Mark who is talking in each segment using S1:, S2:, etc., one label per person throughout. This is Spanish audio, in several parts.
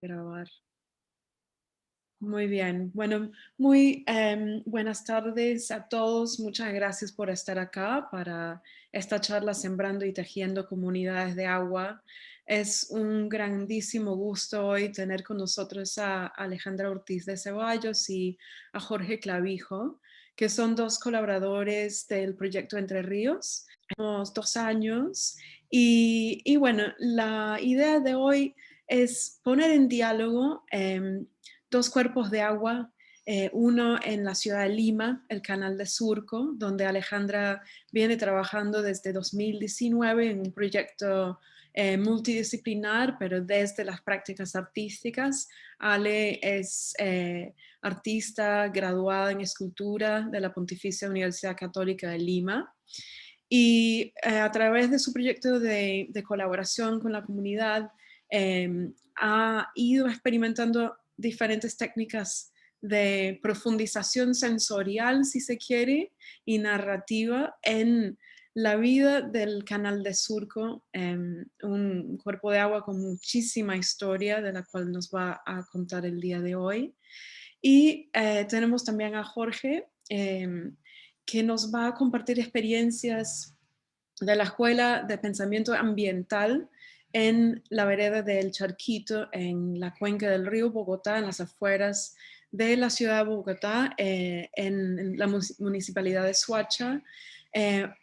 S1: Grabar. Muy bien. Bueno, muy buenas tardes a todos. Muchas gracias por estar acá para esta charla Sembrando y Tejiendo Comunidades de Agua. Es un grandísimo gusto hoy tener con nosotros a Alejandra Ortiz de Ceballos y a Jorge Clavijo, que son dos colaboradores del proyecto Entre Ríos. Unos 2 años y bueno, la idea de hoy es poner en diálogo dos cuerpos de agua, uno en la ciudad de Lima, el Canal de Surco, donde Alejandra viene trabajando desde 2019 en un proyecto multidisciplinar, pero desde las prácticas artísticas. Ale es artista graduada en escultura de la Pontificia Universidad Católica de Lima. Y a través de su proyecto de colaboración con la comunidad, ha ido experimentando diferentes técnicas de profundización sensorial, si se quiere, y narrativa en la vida del Canal de Surco, un cuerpo de agua con muchísima historia de la cual nos va a contar el día de hoy. Y tenemos también a Jorge, que nos va a compartir experiencias de la Escuela de Pensamiento Ambiental en la vereda del Charquito, en la cuenca del río Bogotá, en las afueras de la ciudad de Bogotá, en la municipalidad de Soacha.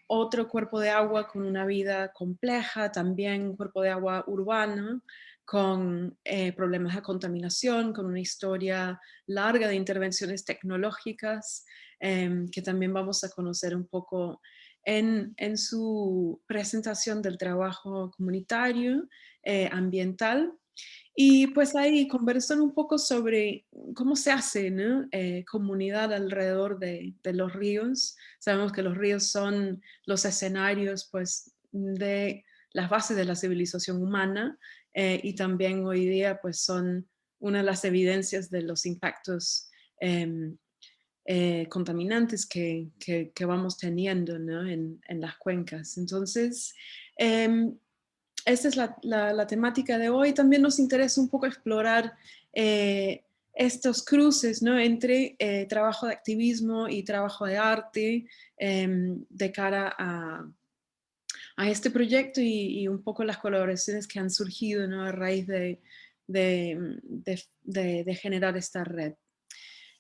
S1: Otro cuerpo de agua con una vida compleja, también un cuerpo de agua urbano, con problemas de contaminación, con una historia larga de intervenciones tecnológicas, que también vamos a conocer un poco en su presentación del trabajo comunitario, ambiental. Y pues ahí conversar un poco sobre cómo se hace, ¿no? Comunidad alrededor de los ríos. Sabemos que los ríos son los escenarios pues, de las bases de la civilización humana, y también hoy día pues, son una de las evidencias de los impactos contaminantes que vamos teniendo, ¿no? en las cuencas. Entonces, esta es la temática de hoy. También nos interesa un poco explorar estos cruces, ¿no? entre trabajo de activismo y trabajo de arte, de cara a este proyecto y un poco las colaboraciones que han surgido, ¿no? a raíz de generar esta red.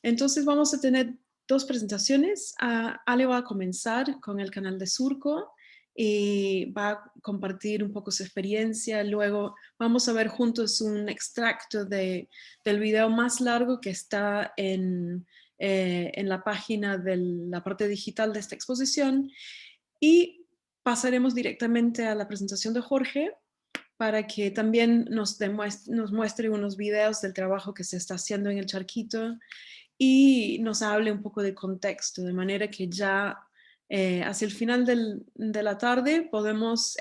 S1: Entonces vamos a tener dos presentaciones. Ale va a comenzar con el canal de Surco y va a compartir un poco su experiencia. Luego vamos a ver juntos un extracto del video más largo que está en la página de la parte digital de esta exposición. Y pasaremos directamente a la presentación de Jorge para que también nos muestre unos videos del trabajo que se está haciendo en el Charquito y nos hable un poco de contexto, de manera que ya hacia el final de la tarde podemos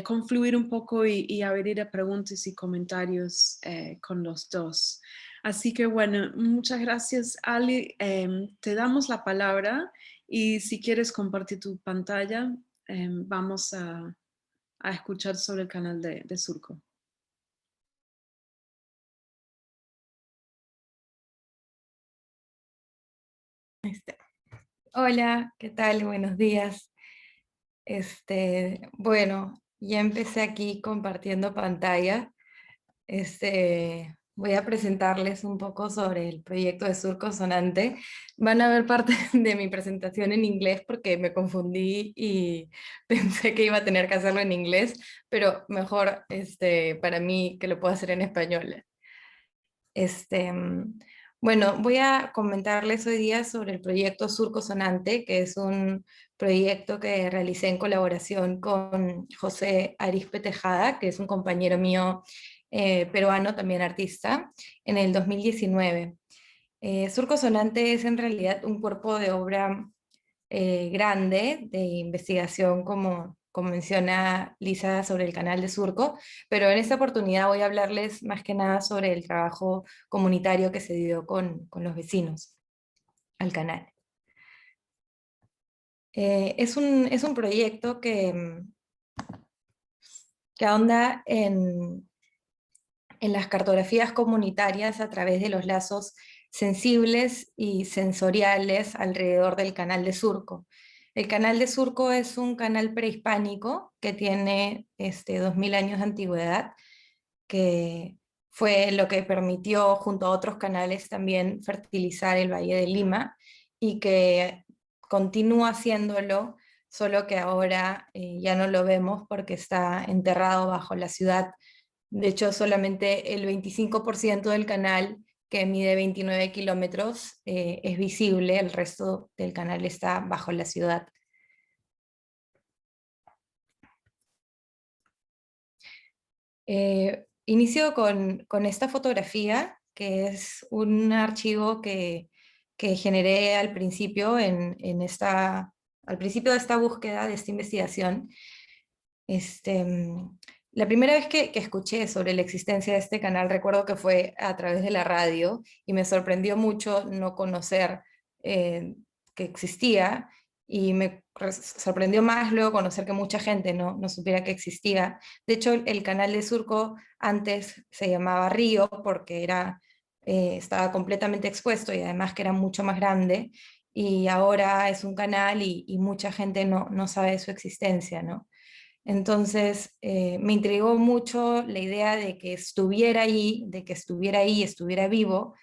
S1: confluir un poco y abrir a preguntas y comentarios con los dos. Así que bueno, muchas gracias Ali, te damos la palabra y si quieres compartir tu pantalla, vamos a escuchar sobre el canal de Surco.
S2: Hola, ¿qué tal? Buenos días. Bueno, ya empecé aquí compartiendo pantalla. Voy a presentarles un poco sobre el proyecto de Surco Sonante. Van a ver parte de mi presentación en inglés porque me confundí y pensé que iba a tener que hacerlo en inglés, pero mejor para mí que lo puedo hacer en español. Este, mm, bueno, voy a comentarles hoy día sobre el proyecto Surco Sonante, que es un proyecto que realicé en colaboración con José Arizpe Tejada, que es un compañero mío peruano, también artista, en el 2019. Surco Sonante es en realidad un cuerpo de obra grande de investigación, como menciona Lisa, sobre el canal de Surco, pero en esta oportunidad voy a hablarles más que nada sobre el trabajo comunitario que se dio con los vecinos al canal. Es un proyecto que ahonda en en las cartografías comunitarias a través de los lazos sensibles y sensoriales alrededor del Canal de Surco. El Canal de Surco es un canal prehispánico que tiene 2000 años de antigüedad, que fue lo que permitió, junto a otros canales, también fertilizar el Valle de Lima, y que continúa haciéndolo, solo que ahora ya no lo vemos porque está enterrado bajo la ciudad. De hecho, solamente el 25% del canal, que mide 29 kilómetros, es visible, el resto del canal está bajo la ciudad. Inicio con esta fotografía, que es un archivo que generé al principio, al principio de esta búsqueda, de esta investigación. La primera vez que escuché sobre la existencia de este canal, recuerdo que fue a través de la radio, y me sorprendió mucho no conocer que existía, y sorprendió más luego conocer que mucha gente no supiera que existía. De hecho, el canal de Surco antes se llamaba Río porque estaba completamente expuesto, y además que era mucho más grande, y ahora es un canal y mucha gente no sabe de su existencia, ¿no? Entonces, me intrigó mucho la idea de que estuviera ahí, estuviera vivo,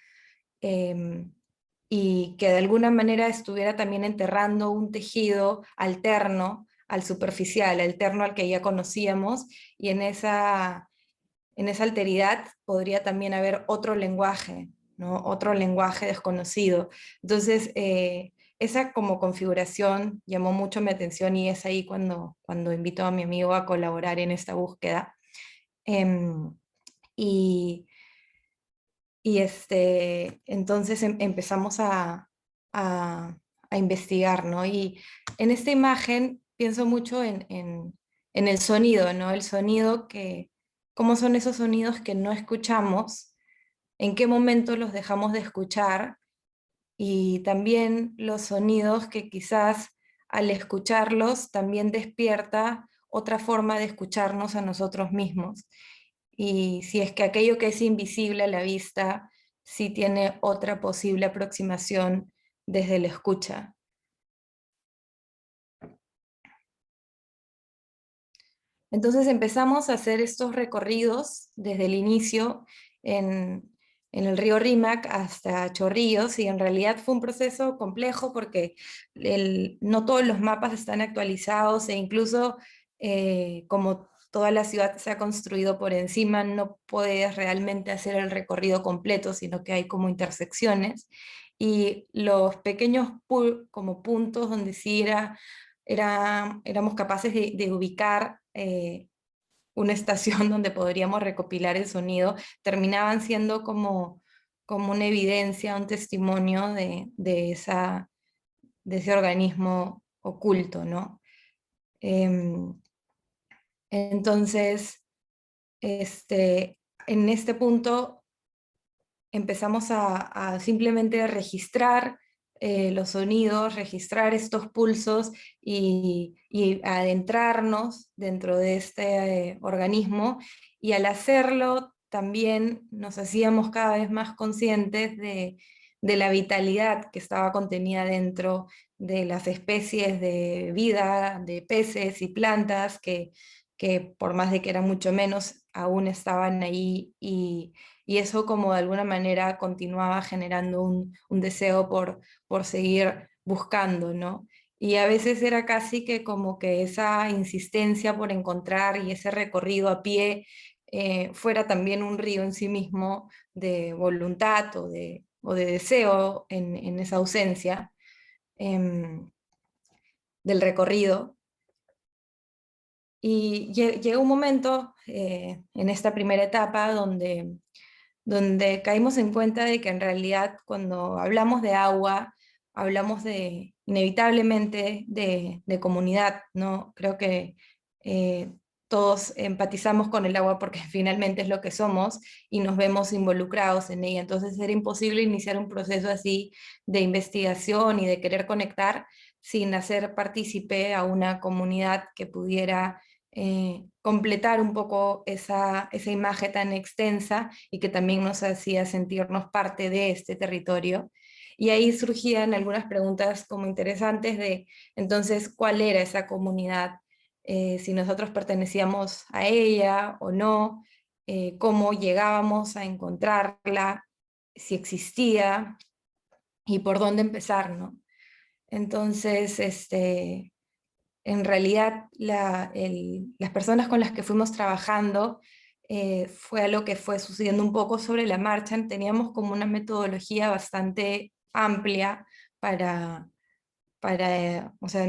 S2: y que de alguna manera estuviera también enterrando un tejido alterno al superficial, alterno al que ya conocíamos, y en esa alteridad podría también haber otro lenguaje, ¿no? Otro lenguaje desconocido. Entonces, esa como configuración llamó mucho mi atención, y es ahí cuando invito a mi amigo a colaborar en esta búsqueda. Em, y, entonces empezamos a investigar, ¿no? Y en esta imagen pienso mucho en el sonido, ¿no? El sonido cómo son esos sonidos que no escuchamos, en qué momento los dejamos de escuchar, y también los sonidos que quizás al escucharlos también despierta otra forma de escucharnos a nosotros mismos. Y si es que aquello que es invisible a la vista sí tiene otra posible aproximación desde la escucha. Entonces empezamos a hacer estos recorridos desde el inicio en el río Rímac hasta Chorrillos, y en realidad fue un proceso complejo porque no todos los mapas están actualizados, e incluso como toda la ciudad se ha construido por encima, no puedes realmente hacer el recorrido completo, sino que hay como intersecciones, y los pequeños como puntos donde sí éramos capaces de ubicar una estación donde podríamos recopilar el sonido, terminaban siendo como una evidencia, un testimonio de ese organismo oculto, ¿no? Entonces, en este punto empezamos a simplemente registrar los sonidos, registrar estos pulsos, y adentrarnos dentro de este organismo, y al hacerlo también nos hacíamos cada vez más conscientes de la vitalidad que estaba contenida dentro de las especies de vida, de peces y plantas que por más de que eran mucho menos, aún estaban ahí, y eso como de alguna manera continuaba generando un deseo por seguir buscando, ¿no? Y a veces era casi que como que esa insistencia por encontrar, y ese recorrido a pie, fuera también un río en sí mismo de voluntad o de deseo en esa ausencia em, del recorrido. Y llegó un momento en esta primera etapa donde caímos en cuenta de que en realidad cuando hablamos de agua, hablamos inevitablemente de comunidad, ¿no? Creo que todos empatizamos con el agua porque finalmente es lo que somos, y nos vemos involucrados en ella. Entonces era imposible iniciar un proceso así de investigación y de querer conectar sin hacer partícipe a una comunidad que pudiera completar un poco esa imagen tan extensa y que también nos hacía sentirnos parte de este territorio. Y ahí surgían algunas preguntas como interesantes de, entonces, ¿cuál era esa comunidad? Si nosotros pertenecíamos a ella o no, cómo llegábamos a encontrarla, si existía y por dónde empezar, ¿no? Entonces, en realidad las personas con las que fuimos trabajando fue algo que fue sucediendo un poco sobre la marcha. Teníamos como una metodología bastante amplia para, o sea,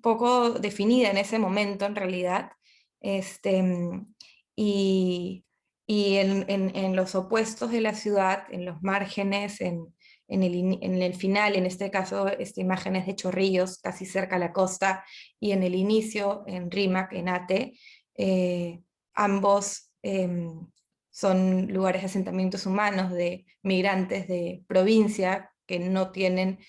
S2: poco definida en ese momento en realidad. Este, y en los opuestos de la ciudad, en los márgenes, en el final, en este caso, imágenes de Chorrillos, casi cerca a la costa, y en el inicio, en Rímac, en Ate, ambos son lugares de asentamientos humanos de migrantes de provincia que no tienen,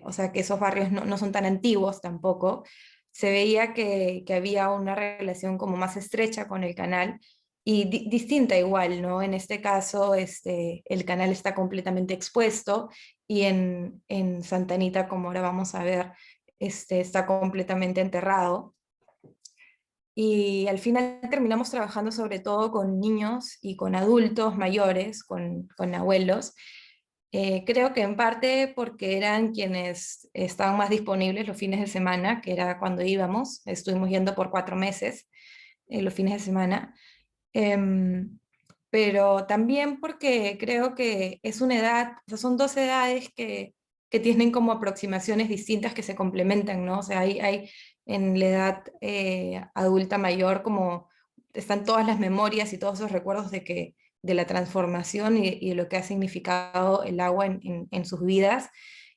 S2: o sea, que esos barrios no son tan antiguos tampoco. Se veía que había una relación como más estrecha con el canal y distinta igual, ¿no? En este caso, el canal está completamente expuesto y en Santa Anita, como ahora vamos a ver, está completamente enterrado. Y al final terminamos trabajando sobre todo con niños y con adultos mayores, con abuelos. Creo que en parte porque eran quienes estaban más disponibles los fines de semana, que era cuando íbamos, estuvimos yendo por 4 meses los fines de semana. Em, pero también porque creo que es una edad, o sea, son dos edades que tienen como aproximaciones distintas que se complementan, ¿no? O sea, hay en la edad adulta mayor como están todas las memorias y todos esos recuerdos de la transformación y de lo que ha significado el agua en sus vidas,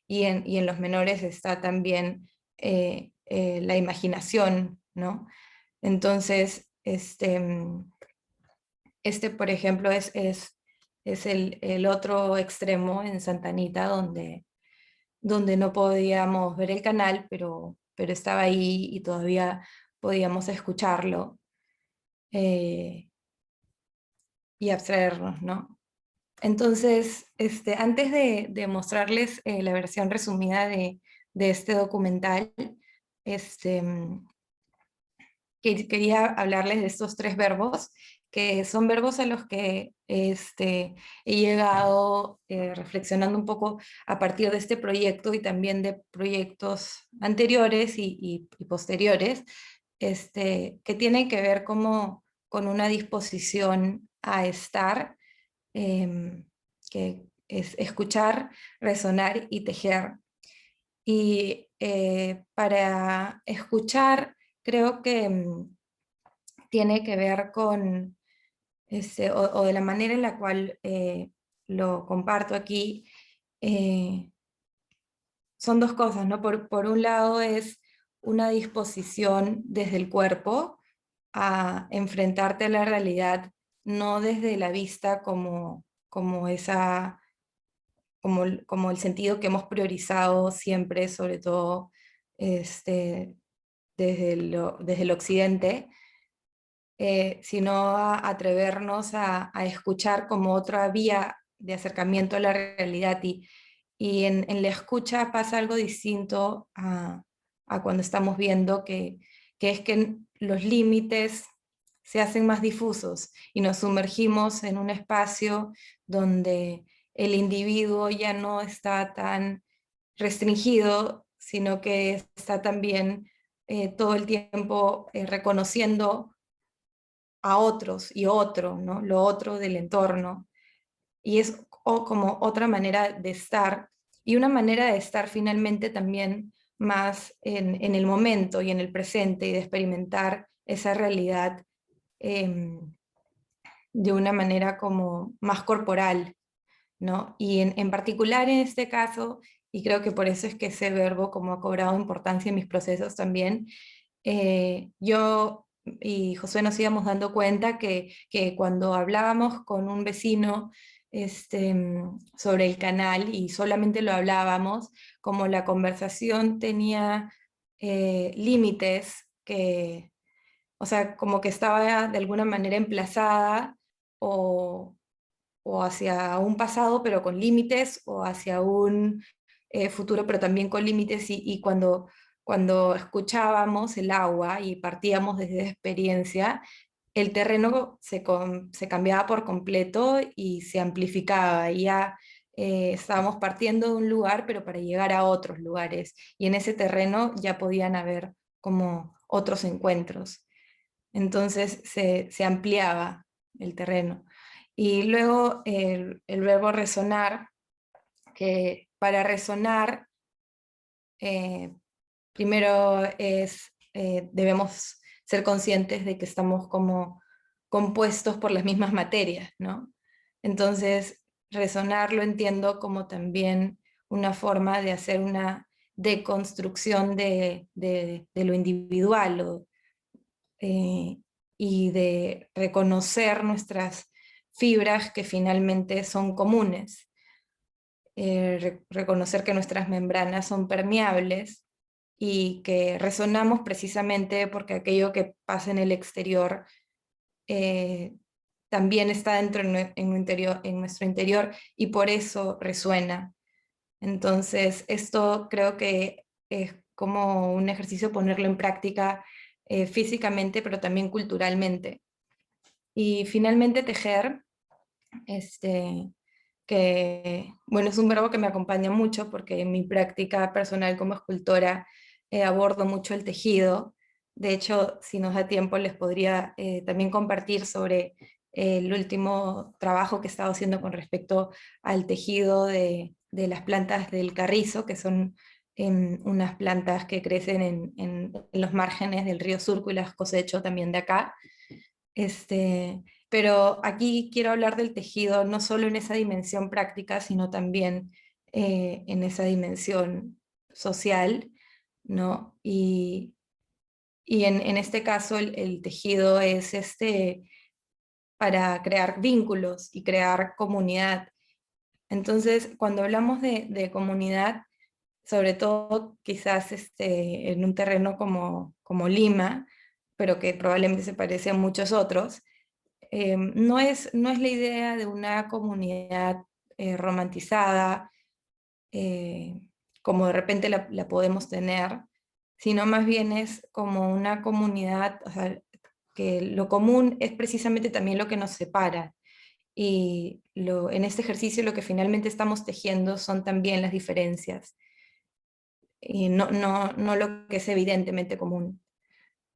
S2: y en los menores está también la imaginación, ¿no? Entonces, por ejemplo, es el otro extremo en Santa Anita, donde no podíamos ver el canal, pero estaba ahí y todavía podíamos escucharlo y abstraernos, ¿no? Entonces, antes de mostrarles la versión resumida de este documental, este, quería hablarles de estos 3 verbos, que son verbos a los que he llegado reflexionando un poco a partir de este proyecto y también de proyectos anteriores y posteriores, que tienen que ver como con una disposición a estar, em, que es escuchar, resonar y tejer. Y para escuchar, creo que tiene que ver con, o de la manera en la cual lo comparto aquí, eh, son 2 cosas, ¿no? Por un lado es una disposición desde el cuerpo a enfrentarte a la realidad, no desde la vista como esa, como el sentido que hemos priorizado siempre, sobre todo desde el occidente, sino a atrevernos a escuchar como otra vía de acercamiento a la realidad. Y en la escucha pasa algo distinto a cuando estamos viendo, que es que los límites se hacen más difusos y nos sumergimos en un espacio donde el individuo ya no está tan restringido, sino que está también todo el tiempo reconociendo a otros y otro, ¿no? Lo otro del entorno. Y es como otra manera de estar, y una manera de estar finalmente también más en el momento y en el presente, y de experimentar esa realidad de una manera como más corporal, ¿no? Y en particular en este caso, y creo que por eso es que ese verbo como ha cobrado importancia en mis procesos también, yo y Josué nos íbamos dando cuenta que cuando hablábamos con un vecino sobre el canal y solamente lo hablábamos, como la conversación tenía límites o sea, como que estaba de alguna manera emplazada o, o hacia un pasado pero con límites, o hacia un futuro pero también con límites, y cuando escuchábamos el agua y partíamos desde esa experiencia, el terreno se cambiaba por completo y se amplificaba, y ya estábamos partiendo de un lugar pero para llegar a otros lugares, y en ese terreno ya podían haber como otros encuentros. Entonces se ampliaba el terreno. Y luego el verbo resonar, que para resonar, primero debemos ser conscientes de que estamos como compuestos por las mismas materias, ¿no? Entonces, resonar lo entiendo como también una forma de hacer una deconstrucción de lo individual, eh, y de reconocer nuestras fibras que finalmente son comunes, reconocer que nuestras membranas son permeables y que resonamos precisamente porque aquello que pasa en el exterior eh, también está dentro en nuestro interior, y por eso resuena. Entonces, esto creo que es como un ejercicio ponerlo en práctica físicamente, pero también culturalmente. Y finalmente tejer, este, que bueno, es un verbo que me acompaña mucho porque en mi práctica personal como escultora abordo mucho el tejido. De hecho, si nos da tiempo, les podría también compartir sobre el último trabajo que he estado haciendo con respecto al tejido de las plantas del carrizo, que son unas plantas que crecen en los márgenes del río Surco y las cosecho también de acá. Pero aquí quiero hablar del tejido no solo en esa dimensión práctica, sino también en esa dimensión social, ¿no? Y en este caso el tejido es para crear vínculos y crear comunidad. Entonces, cuando hablamos de comunidad, sobre todo quizás en un terreno como Lima, pero que probablemente se parece a muchos otros, no es la idea de una comunidad romantizada, eh, como de repente la podemos tener, sino más bien es como una comunidad, o sea, que lo común es precisamente también lo que nos separa. Y en este ejercicio lo que finalmente estamos tejiendo son también las diferencias, y no lo que es evidentemente común.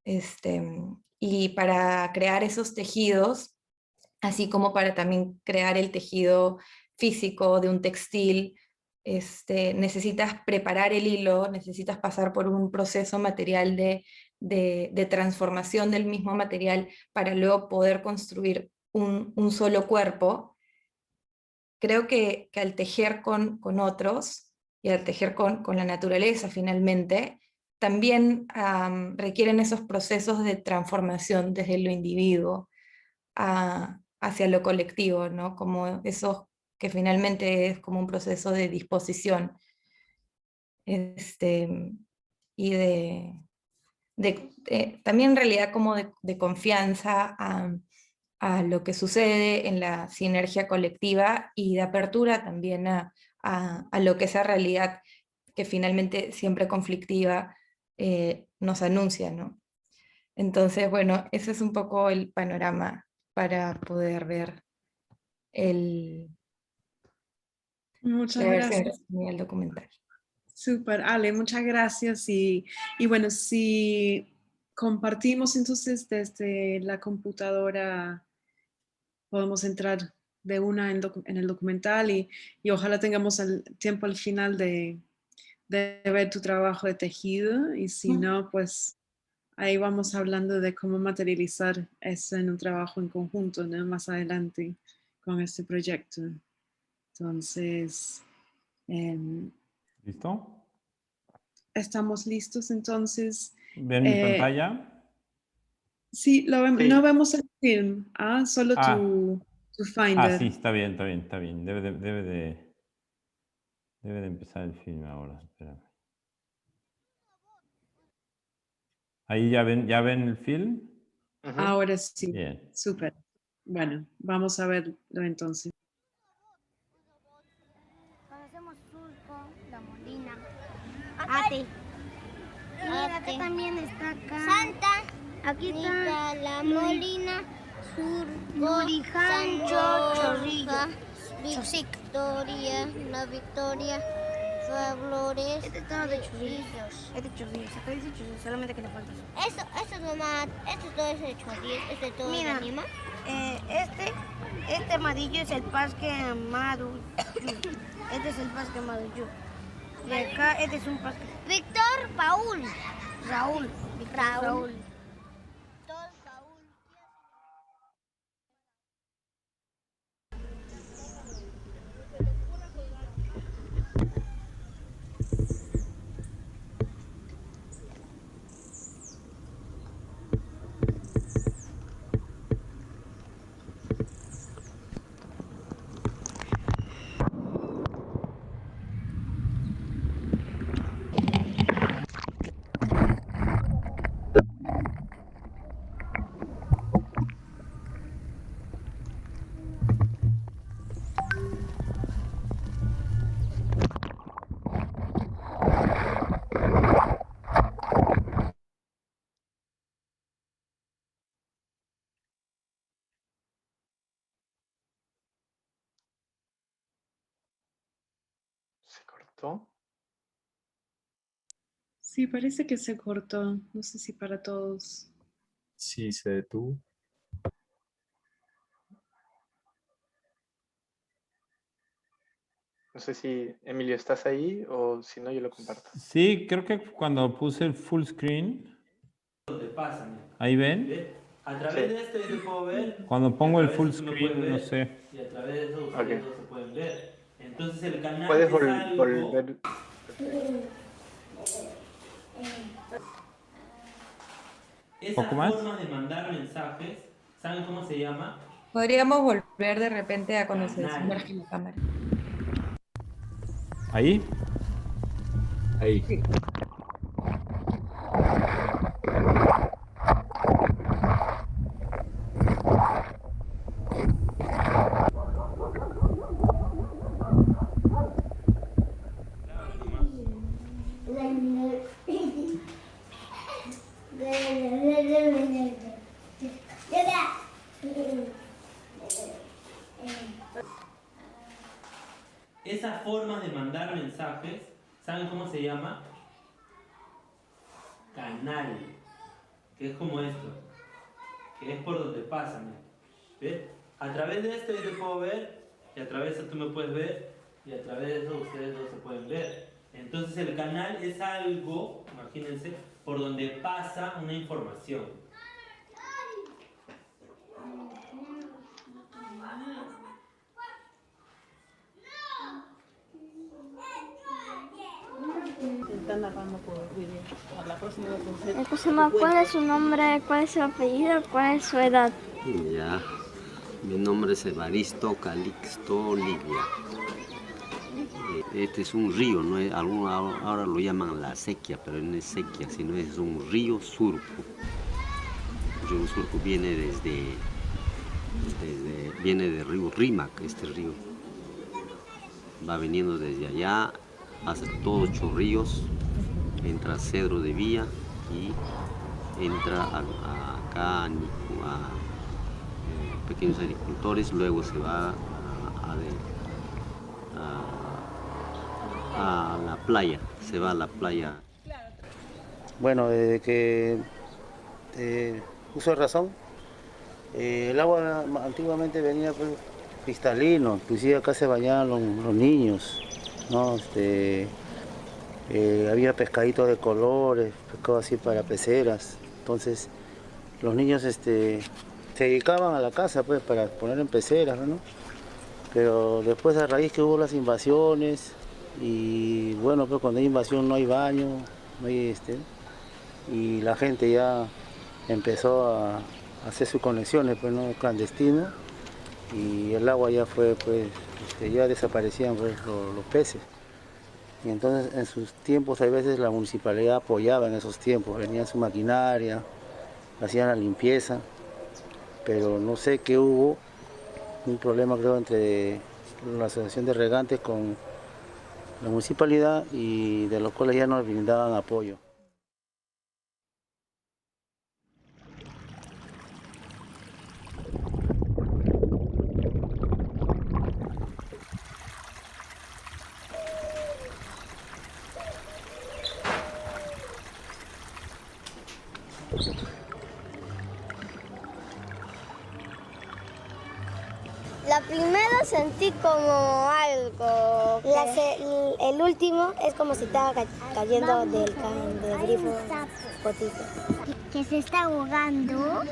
S2: Este, y para crear esos tejidos, así como para también crear el tejido físico de un textil, necesitas preparar el hilo, necesitas pasar por un proceso material de transformación del mismo material para luego poder construir un solo cuerpo. Creo que al tejer con otros y al tejer con la naturaleza finalmente, también requieren esos procesos de transformación desde lo individuo hacia lo colectivo, ¿no? Como eso que finalmente es como un proceso de disposición, este, y también en realidad como de confianza a lo que sucede en la sinergia colectiva, y de apertura también a lo que esa realidad que finalmente siempre conflictiva nos anuncia, ¿no? Entonces, bueno, ese es un poco el panorama para poder ver el,
S1: Muchas
S2: la versión
S1: gracias.
S2: resumida del documental.
S1: Súper, Ale, muchas gracias. Y bueno, si compartimos entonces desde la computadora, podemos entrar de una en el documental y ojalá tengamos el tiempo al final de ver tu trabajo de tejido, y si no, pues ahí vamos hablando de cómo materializar eso en un trabajo en conjunto, ¿no? Más adelante con este proyecto. Entonces, em,
S3: ¿Listo?
S1: estamos listos entonces.
S3: ¿Ven mi
S1: Eh,
S3: pantalla?
S1: sí, no
S3: Sí.
S1: vemos el film, solo
S3: Ah,
S1: tu
S3: sí,
S1: Finder.
S3: está bien, está bien, está bien. Debe de empezar el film ahora. Espérame. Ahí ya ven el film.
S4: Ujú.
S1: Ahora sí,
S3: Bien.
S1: súper. Bueno, vamos a verlo entonces.
S5: Conocemos Surco, La Molina, Ate. Mira, acá también está Santa. Aquí está La Molina, Surco, Lurijancho, Chorrillo, Victoria, La Victoria, Flores. Este es todo de Chorrillos. Es de Chorrillos, acá dice Chorrillos, solamente que le falta eso. Eso nomás, esto todo es de Chorrillos, este es todo de Lima. Este amarillo es el Pasque Amado. Este es el Pasque Amado. Y acá este es un Pasque. Víctor Paul. Raúl. Raúl.
S4: ¿Se cortó?
S1: Sí, parece que se cortó. No sé si para todos.
S6: Sí, se detuvo.
S4: No sé si, Emilio, ¿estás ahí o si no, yo lo comparto?
S3: Sí, creo que cuando puse el full screen, ahí ven,
S7: A través
S4: Sí.
S7: de esto yo te puedo ver.
S3: cuando pongo el full
S7: tú me puedes
S3: screen, no
S7: ver,
S3: sé.
S7: Y a través de eso ustedes dos se pueden ver. Entonces el canal
S4: ¿Puedes
S7: es algo.
S4: volver?
S7: Esa
S3: ¿Poco más?
S7: forma de mandar mensajes, ¿saben cómo se llama?
S2: Podríamos volver de repente a cuando se
S7: Canal.
S2: sumerge la cámara.
S3: Ahí.
S6: Ahí.
S7: Esa forma de mandar mensajes, ¿saben cómo se llama? Canal. Que es como esto. Que es por donde pasan. ¿Ves? A través de esto yo te puedo ver, y a través de eso tú me puedes ver, y a través de eso ustedes dos se pueden ver. Entonces el canal es algo, imagínense, por donde pasa una información.
S5: ¿Cuál es su nombre? ¿Cuál es su apellido? ¿Cuál es su edad?
S8: Ya, mi nombre es Evaristo Calixto Livia. Este es un río, no es, ahora lo llaman la sequía, pero no es sequía, sino es un río surco. El río surco viene viene del río Rímac, este río. Va viniendo desde allá, hace todos Chorrillos, entra a Cedro de Villa y entra acá a pequeños agricultores, luego se va a la playa, se va a la playa.
S9: Bueno, desde que uso de razón, el agua antiguamente venía pues, cristalino, inclusive acá se bañaban los niños, ¿no? Había pescaditos de colores, pescado así para peceras, entonces los niños se dedicaban a la casa pues para poner en peceras, ¿no? Pero después a raíz que hubo las invasiones y bueno, pues cuando hay invasión no hay baño, no hay y la gente ya empezó a hacer sus conexiones pues, ¿no? Clandestino y el agua ya fue pues ya desaparecían pues, los peces. Y entonces en sus tiempos a veces la municipalidad apoyaba en esos tiempos, venía su maquinaria, hacían la limpieza pero no sé qué hubo, un problema creo entre la Asociación de Regantes con la municipalidad y de los cuales ya nos brindaban apoyo.
S5: La primera sentí como algo. El último es como si estaba cayendo del grifo potito. Que se está ahogando.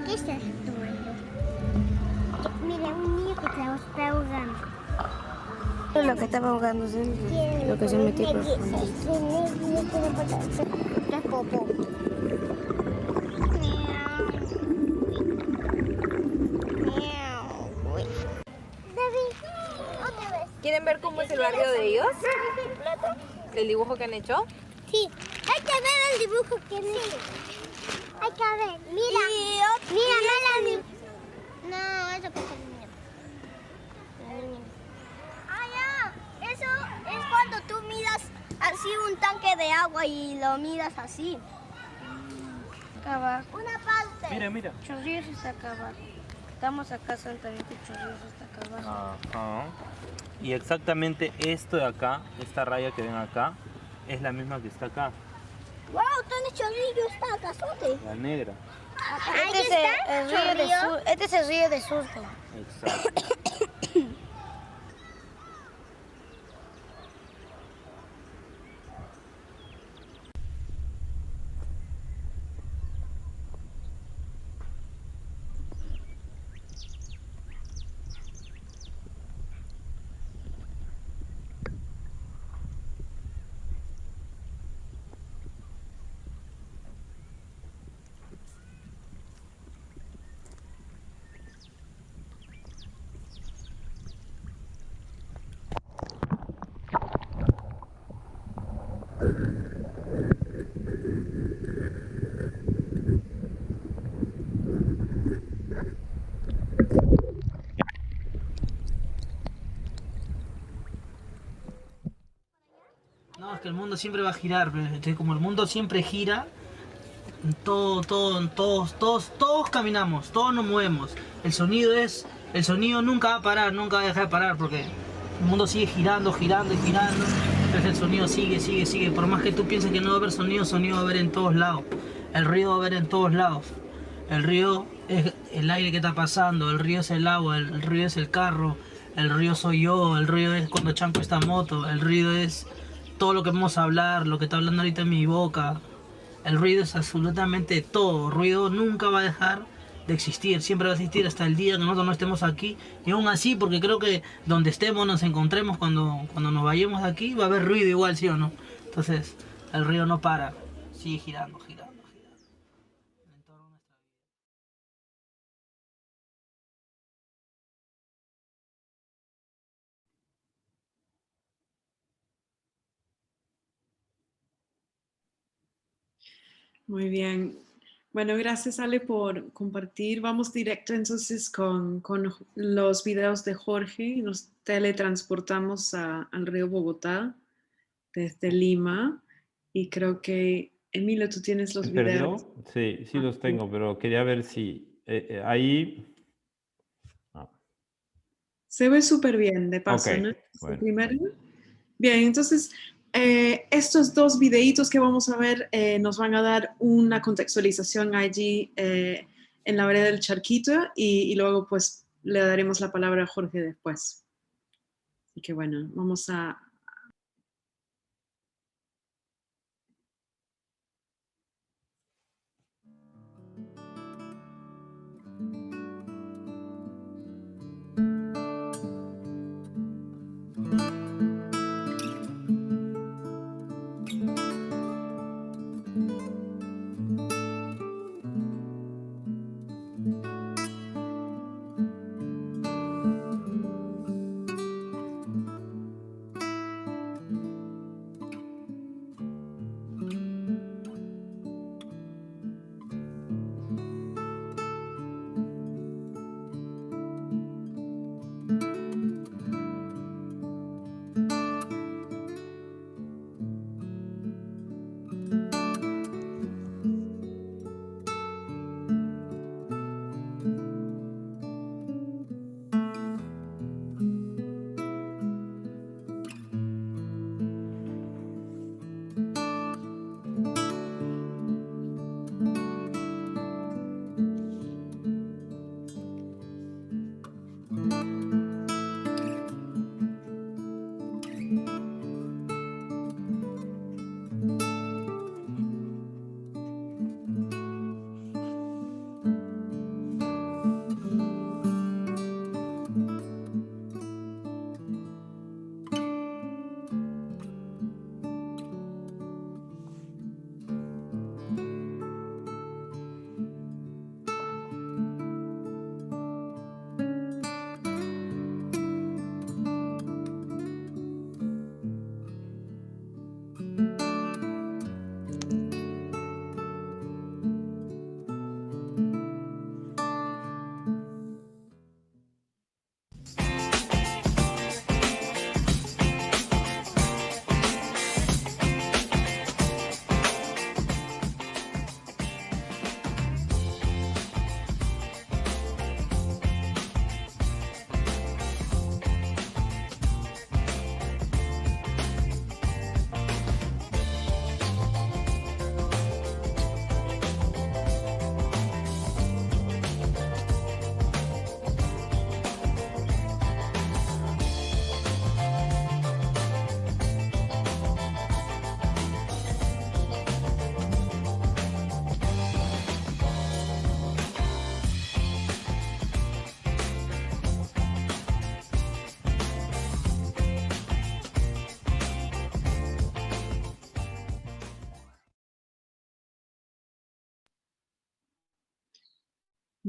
S5: ¿Qué está ahogando? Mira, un niño que se está ahogando.
S2: Lo que estaba ahogando, ¿sí? Lo que se metió por
S5: Es popó.
S2: ¿Quieren ver cómo es el barrio de ellos? ¿El dibujo que han hecho?
S5: Sí, hay que ver el dibujo que han hecho. Hay que ver, mira. Mira, no, eso que es el niño. Ah, ya, eso es cuando tú miras así un tanque de agua y lo miras así.
S2: Acá abajo.
S5: Una parte.
S7: Mira.
S2: Chorrillos está acá abajo. Estamos acá sentaditos, Chorrillos está acá abajo.
S7: Ajá. Y exactamente esto de acá, esta raya que ven acá, es la misma que está acá,
S5: Wow, Tony Chorrillo está cazote.
S7: la negra.
S5: Este es el río de Surco.
S7: Exacto.
S10: No, es que el mundo siempre va a girar, pero como el mundo siempre gira, todos caminamos, todos nos movemos. El sonido nunca va a parar, nunca va a dejar de parar, porque el mundo sigue girando, girando y girando. Entonces el sonido sigue. Por más que tú pienses que no va a haber sonido va a haber en todos lados. El ruido va a haber en todos lados. El río es el aire que está pasando, el río es el agua, el río es el carro, el río soy yo, el río es cuando chanco esta moto, el río es todo lo que vamos a hablar, lo que está hablando ahorita en mi boca. El ruido es absolutamente todo. El ruido nunca va a dejar de existir, siempre va a existir hasta el día que nosotros no estemos aquí. Y aún así, porque creo que donde estemos, nos encontremos, cuando nos vayamos de aquí, va a haber ruido igual, ¿sí o no? Entonces, el río no para, sigue girando.
S1: Muy bien. Bueno, gracias Ale por compartir. Vamos directo entonces con los videos de Jorge. Nos teletransportamos al río Bogotá desde Lima y creo que Emilio, tú tienes los videos.
S3: ¿Perdió? Sí, los tengo, pero quería ver si ahí...
S1: Se ve súper bien, de paso,
S3: Ok,
S1: ¿no?
S3: bueno.
S1: Primero. Bien, entonces estos dos videitos que vamos a ver nos van a dar una contextualización allí en la vereda del Charquito y luego pues le daremos la palabra a Jorge después. Así que bueno, vamos a...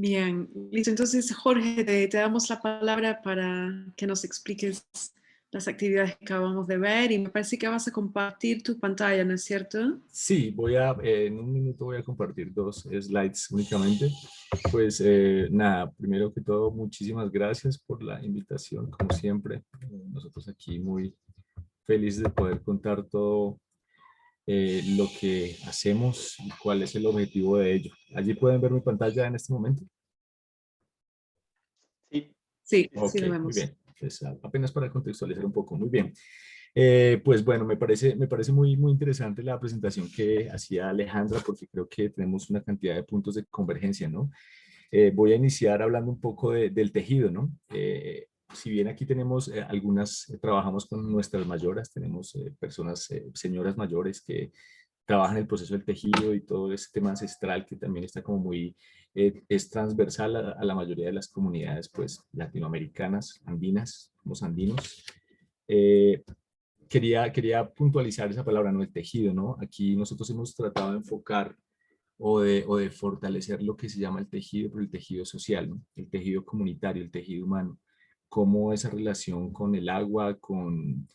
S1: Bien, listo. Entonces, Jorge, te damos la palabra para que nos expliques las actividades que acabamos de ver y me parece que vas a compartir tu pantalla, ¿no es cierto?
S6: Sí, en un minuto voy a compartir 2 slides únicamente. Pues nada, primero que todo, muchísimas gracias por la invitación, como siempre. Nosotros aquí muy felices de poder contar todo lo que hacemos y cuál es el objetivo de ello. Allí pueden ver mi pantalla en este momento.
S4: Sí.
S1: Sí,
S6: Ok,
S1: sí lo
S6: muy
S1: vemos.
S6: bien. Pues, apenas para contextualizar un poco, muy bien. Pues bueno, me parece muy interesante la presentación que hacía Alejandra porque creo que tenemos una cantidad de puntos de convergencia, ¿no? Voy a iniciar hablando un poco del tejido, ¿no? Si bien aquí tenemos trabajamos con nuestras mayoras, tenemos personas, señoras mayores que trabajan el proceso del tejido y todo ese tema ancestral que también está como es transversal a la mayoría de las comunidades, pues, latinoamericanas, andinas, los andinos. Eh, quería puntualizar esa palabra, ¿no? El tejido, ¿no? Aquí nosotros hemos tratado de enfocar o de fortalecer lo que se llama el tejido, pero el tejido social, ¿no? El tejido comunitario, el tejido humano, cómo esa relación con el agua, con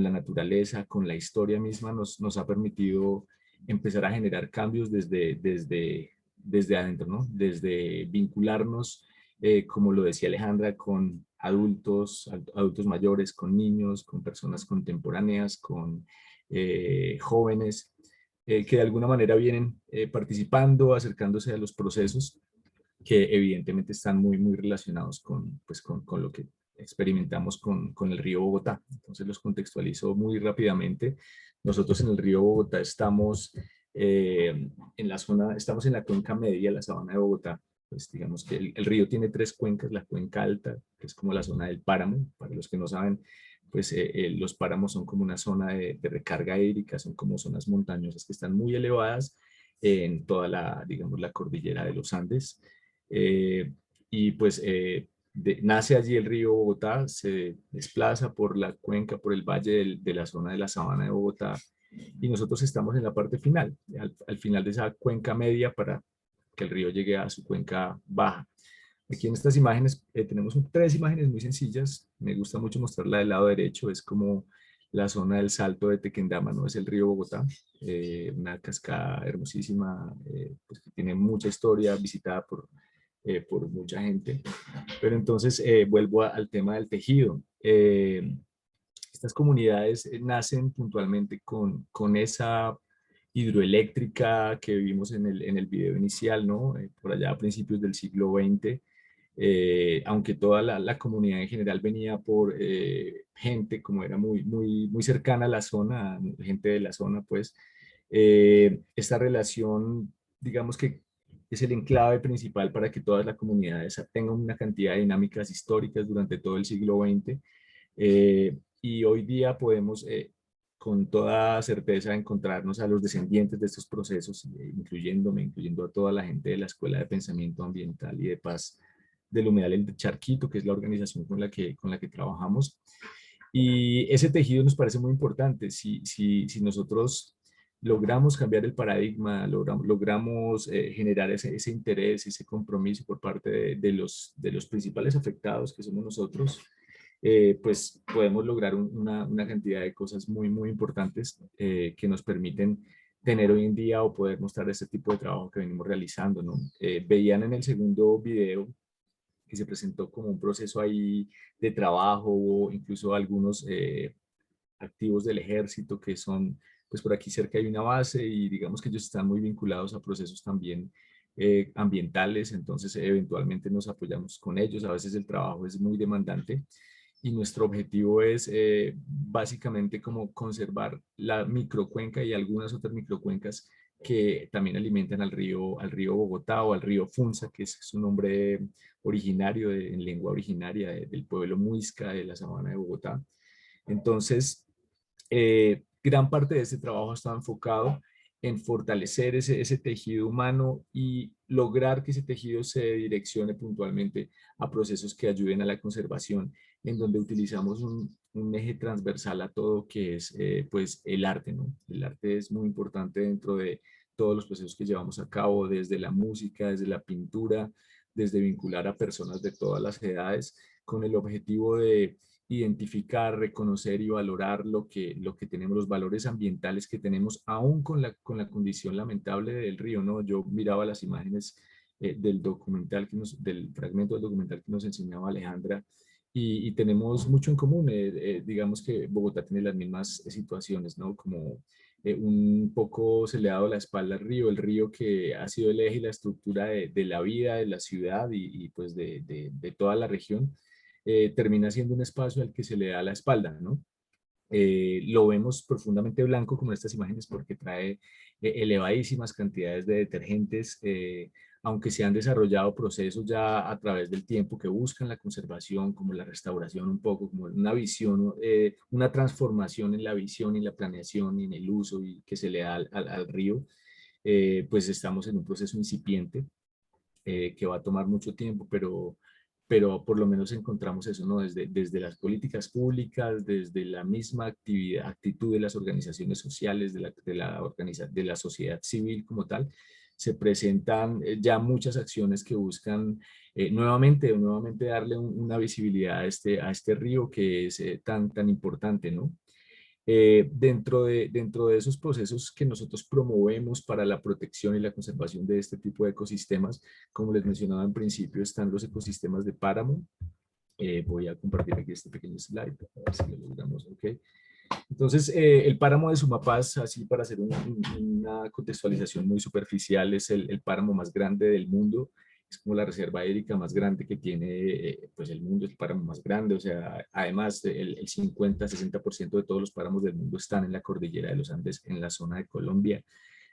S6: la naturaleza, con la historia misma nos ha permitido empezar a generar cambios desde adentro, ¿no? Desde vincularnos, como lo decía Alejandra, con adultos mayores, con niños, con personas contemporáneas, con jóvenes, que de alguna manera vienen participando, acercándose a los procesos que evidentemente están muy relacionados con lo que experimentamos con el río Bogotá. Entonces los contextualizo muy rápidamente. Nosotros en el río Bogotá estamos estamos en la cuenca media, la sabana de Bogotá. Pues digamos que el río tiene 3 cuencas, la cuenca alta, que es como la zona del páramo. Para los que no saben, pues los páramos son como una zona de recarga hídrica, son como zonas montañosas que están muy elevadas en toda digamos, la cordillera de los Andes. Eh, y pues nace allí el río Bogotá, se desplaza por la cuenca, por el valle de la zona de la sabana de Bogotá, y nosotros estamos en la parte final, al final de esa cuenca media para que el río llegue a su cuenca baja. Aquí en estas imágenes tenemos 3 imágenes muy sencillas. Me gusta mucho mostrarla del lado derecho. Es como la zona del Salto de Tequendama, ¿no? Es el río Bogotá, una cascada hermosísima, pues que tiene mucha historia, visitada por mucha gente. Pero entonces vuelvo al tema del tejido. Estas comunidades nacen puntualmente con esa hidroeléctrica que vimos en el video inicial, ¿no? Por allá a principios del siglo XX. Aunque toda la comunidad en general venía por gente, como era muy cercana a la zona, gente de la zona, pues esta relación, digamos que es el enclave principal para que todas las comunidades tengan una cantidad de dinámicas históricas durante todo el siglo XX. Y hoy día podemos con toda certeza encontrarnos a los descendientes de estos procesos, incluyendo a toda la gente de la Escuela de Pensamiento Ambiental y de Paz del Humedal El Charquito, que es la organización con la que trabajamos. Y ese tejido nos parece muy importante. Si nosotros logramos cambiar el paradigma, logramos generar ese interés, ese compromiso por parte de los principales afectados, que somos nosotros, pues podemos lograr una cantidad de cosas muy importantes que nos permiten tener hoy en día o poder mostrar este tipo de trabajo que venimos realizando, ¿no? Veían en el segundo video que se presentó como un proceso ahí de trabajo, o incluso algunos activos del ejército que son, pues por aquí cerca hay una base y digamos que ellos están muy vinculados a procesos también ambientales, entonces eventualmente nos apoyamos con ellos, a veces el trabajo es muy demandante y nuestro objetivo es básicamente como conservar la microcuenca y algunas otras microcuencas que también alimentan al río Bogotá o al río Funza, que es su nombre originario en lengua originaria del pueblo muisca de la sabana de Bogotá. Entonces, gran parte de este trabajo está enfocado en fortalecer ese tejido humano y lograr que ese tejido se direccione puntualmente a procesos que ayuden a la conservación, en donde utilizamos un eje transversal a todo, que es pues el arte, ¿no? El arte es muy importante dentro de todos los procesos que llevamos a cabo, desde la música, desde la pintura, desde vincular a personas de todas las edades con el objetivo de identificar, reconocer y valorar lo que tenemos, los valores ambientales que tenemos, aún con la condición lamentable del río, ¿no? Yo miraba las imágenes del documental del fragmento del documental que nos enseñaba Alejandra, y tenemos mucho en común. Digamos que Bogotá tiene las mismas situaciones, ¿no? Como un poco se le ha dado la espalda al río, el río que ha sido el eje y la estructura de la vida de la ciudad y pues de toda la región, termina siendo un espacio al que se le da la espalda, ¿no? Lo vemos profundamente blanco como en estas imágenes porque trae elevadísimas cantidades de detergentes, aunque se han desarrollado procesos ya a través del tiempo que buscan la conservación, como la restauración un poco, como una visión, una transformación en la visión y la planeación y en el uso y que se le da al río, pues estamos en un proceso incipiente que va a tomar mucho tiempo, pero por lo menos encontramos eso, ¿no? Desde las políticas públicas, desde la misma actitud de las organizaciones sociales, de la sociedad civil como tal, se presentan ya muchas acciones que buscan nuevamente darle una visibilidad a este río que es tan importante, ¿no? Dentro de esos procesos que nosotros promovemos para la protección y la conservación de este tipo de ecosistemas, como les mencionaba en principio, están los ecosistemas de páramo. Voy a compartir aquí este pequeño slide, a ver si lo logramos, ¿ok? Entonces, el páramo de Sumapaz, así para hacer una contextualización muy superficial, es el páramo más grande del mundo. Es como la reserva hídrica más grande que tiene pues el mundo, es el páramo más grande. O sea, además el 50-60% de todos los páramos del mundo están en la cordillera de los Andes, en la zona de Colombia.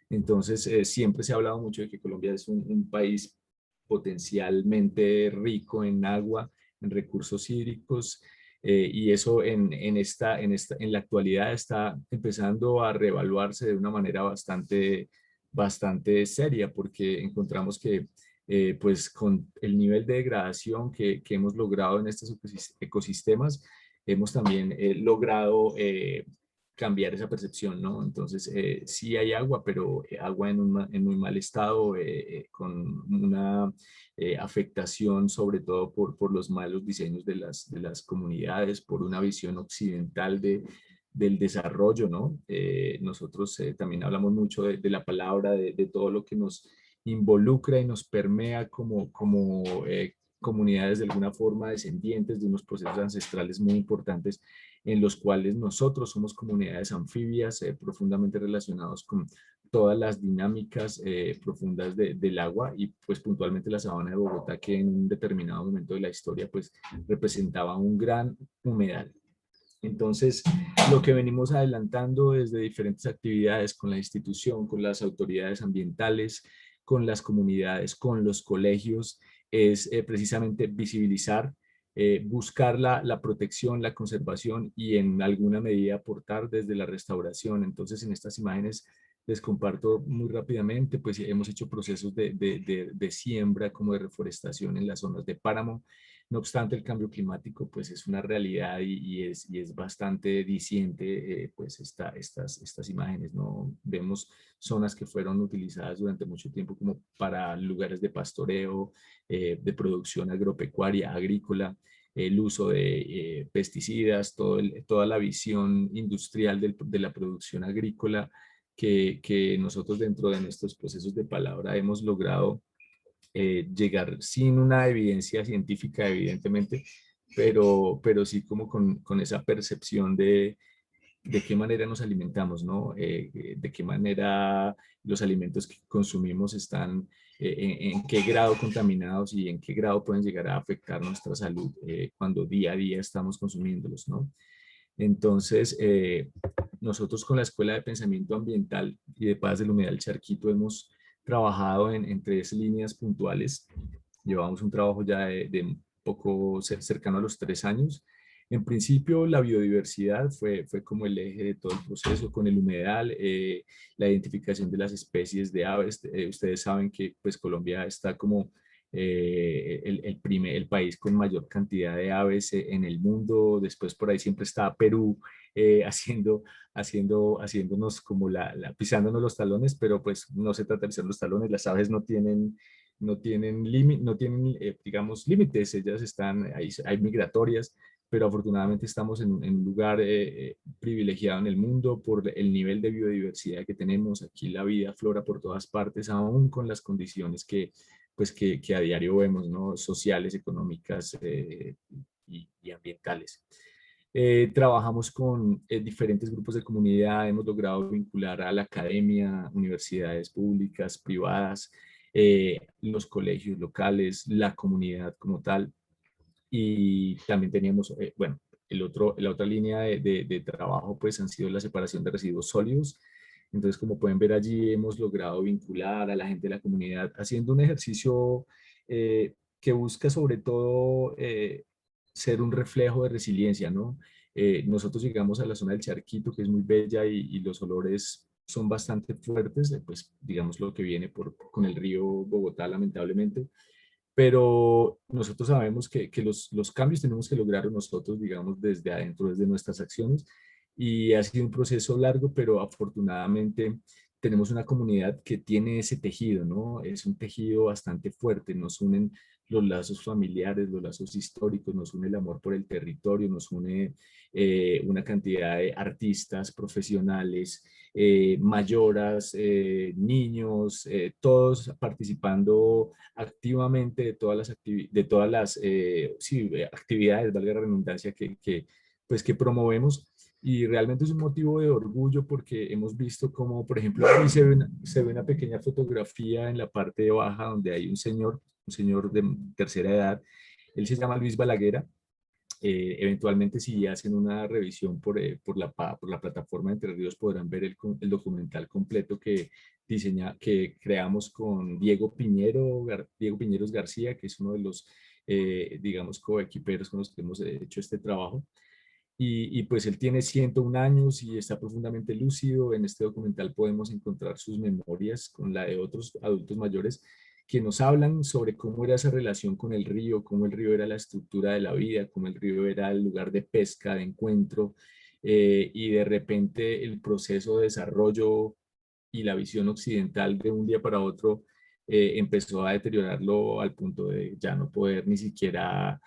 S6: Entonces, siempre se ha hablado mucho de que Colombia es un país potencialmente rico en agua, en recursos hídricos, y eso en la actualidad está empezando a reevaluarse de una manera bastante seria, porque encontramos que pues con el nivel de degradación que hemos logrado en estos ecosistemas, hemos también logrado cambiar esa percepción, ¿no? Entonces, sí hay agua, pero agua en muy mal estado, con una afectación sobre todo por los malos diseños de las comunidades, por una visión occidental del desarrollo, ¿no? Nosotros también hablamos mucho de la palabra, de todo lo que nos involucra y nos permea como comunidades de alguna forma descendientes de unos procesos ancestrales muy importantes, en los cuales nosotros somos comunidades anfibias profundamente relacionados con todas las dinámicas profundas del agua, y pues puntualmente la sabana de Bogotá, que en un determinado momento de la historia pues representaba un gran humedal. Entonces, lo que venimos adelantando desde diferentes actividades con la institución, con las autoridades ambientales, con las comunidades, con los colegios, es precisamente visibilizar, buscar la protección, la conservación y en alguna medida aportar desde la restauración. Entonces, en estas imágenes les comparto muy rápidamente, pues hemos hecho procesos de siembra como de reforestación en las zonas de páramo. No obstante, el cambio climático pues es una realidad y es bastante diciente pues estas imágenes, ¿no? Vemos zonas que fueron utilizadas durante mucho tiempo como para lugares de pastoreo, de producción agropecuaria, agrícola, el uso de pesticidas, toda la visión industrial de la producción agrícola que nosotros dentro de nuestros procesos de palabra hemos logrado llegar sin una evidencia científica, evidentemente, pero sí como con esa percepción de qué manera nos alimentamos, ¿no? De qué manera los alimentos que consumimos están, en qué grado contaminados y en qué grado pueden llegar a afectar nuestra salud cuando día a día estamos consumiéndolos, ¿no? Entonces, nosotros con la Escuela de Pensamiento Ambiental y de Paz del Humedal Charquito hemos trabajado en 3 líneas puntuales. Llevamos un trabajo ya de un poco cercano a los 3 años. En principio, la biodiversidad fue como el eje de todo el proceso, con el humedal, la identificación de las especies de aves. Ustedes saben que pues, Colombia está como el país con mayor cantidad de aves en el mundo. Después por ahí siempre está Perú haciéndonos como pisándonos los talones, pero pues no se trata de pisar los talones. Las aves no tienen no tienen, digamos, límites, ellas están, hay migratorias, pero afortunadamente estamos en un lugar privilegiado en el mundo por el nivel de biodiversidad que tenemos. Aquí la vida aflora por todas partes, aún con las condiciones pues que a diario vemos, ¿no? Sociales, económicas y ambientales. Trabajamos con diferentes grupos de comunidad, hemos logrado vincular a la academia, universidades públicas, privadas, los colegios locales, la comunidad como tal. Y también teníamos, bueno, la otra línea de trabajo pues han sido la separación de residuos sólidos. Entonces, como pueden ver allí, hemos logrado vincular a la gente de la comunidad haciendo un ejercicio que busca sobre todo ser un reflejo de resiliencia, ¿no? Nosotros llegamos a la zona del Charquito, que es muy bella y los olores son bastante fuertes, pues digamos lo que viene con el río Bogotá, lamentablemente. Pero nosotros sabemos que los cambios tenemos que lograrlos nosotros, digamos, desde adentro, desde nuestras acciones. Y ha sido un proceso largo, pero afortunadamente tenemos una comunidad que tiene ese tejido, ¿no? Es un tejido bastante fuerte, nos unen los lazos familiares, los lazos históricos, nos une el amor por el territorio, nos une una cantidad de artistas, profesionales, mayoras, niños, todos participando activamente de todas las sí, actividades, valga la redundancia, pues, que promovemos. Y realmente es un motivo de orgullo porque hemos visto como, por ejemplo, aquí se ve una pequeña fotografía en la parte baja donde hay un señor de tercera edad. Él se llama Luis Balaguer. Eventualmente, si hacen una revisión por la plataforma de Entre Ríos, podrán ver el documental completo que creamos con Diego Piñeros García, que es uno de los, digamos, coequiperos con los que hemos hecho este trabajo. Y pues él tiene 101 años y está profundamente lúcido. En este documental podemos encontrar sus memorias con la de otros adultos mayores que nos hablan sobre cómo era esa relación con el río, cómo el río era la estructura de la vida, cómo el río era el lugar de pesca, de encuentro, y de repente el proceso de desarrollo y la visión occidental de un día para otro empezó a deteriorarlo al punto de ya no poder ni siquiera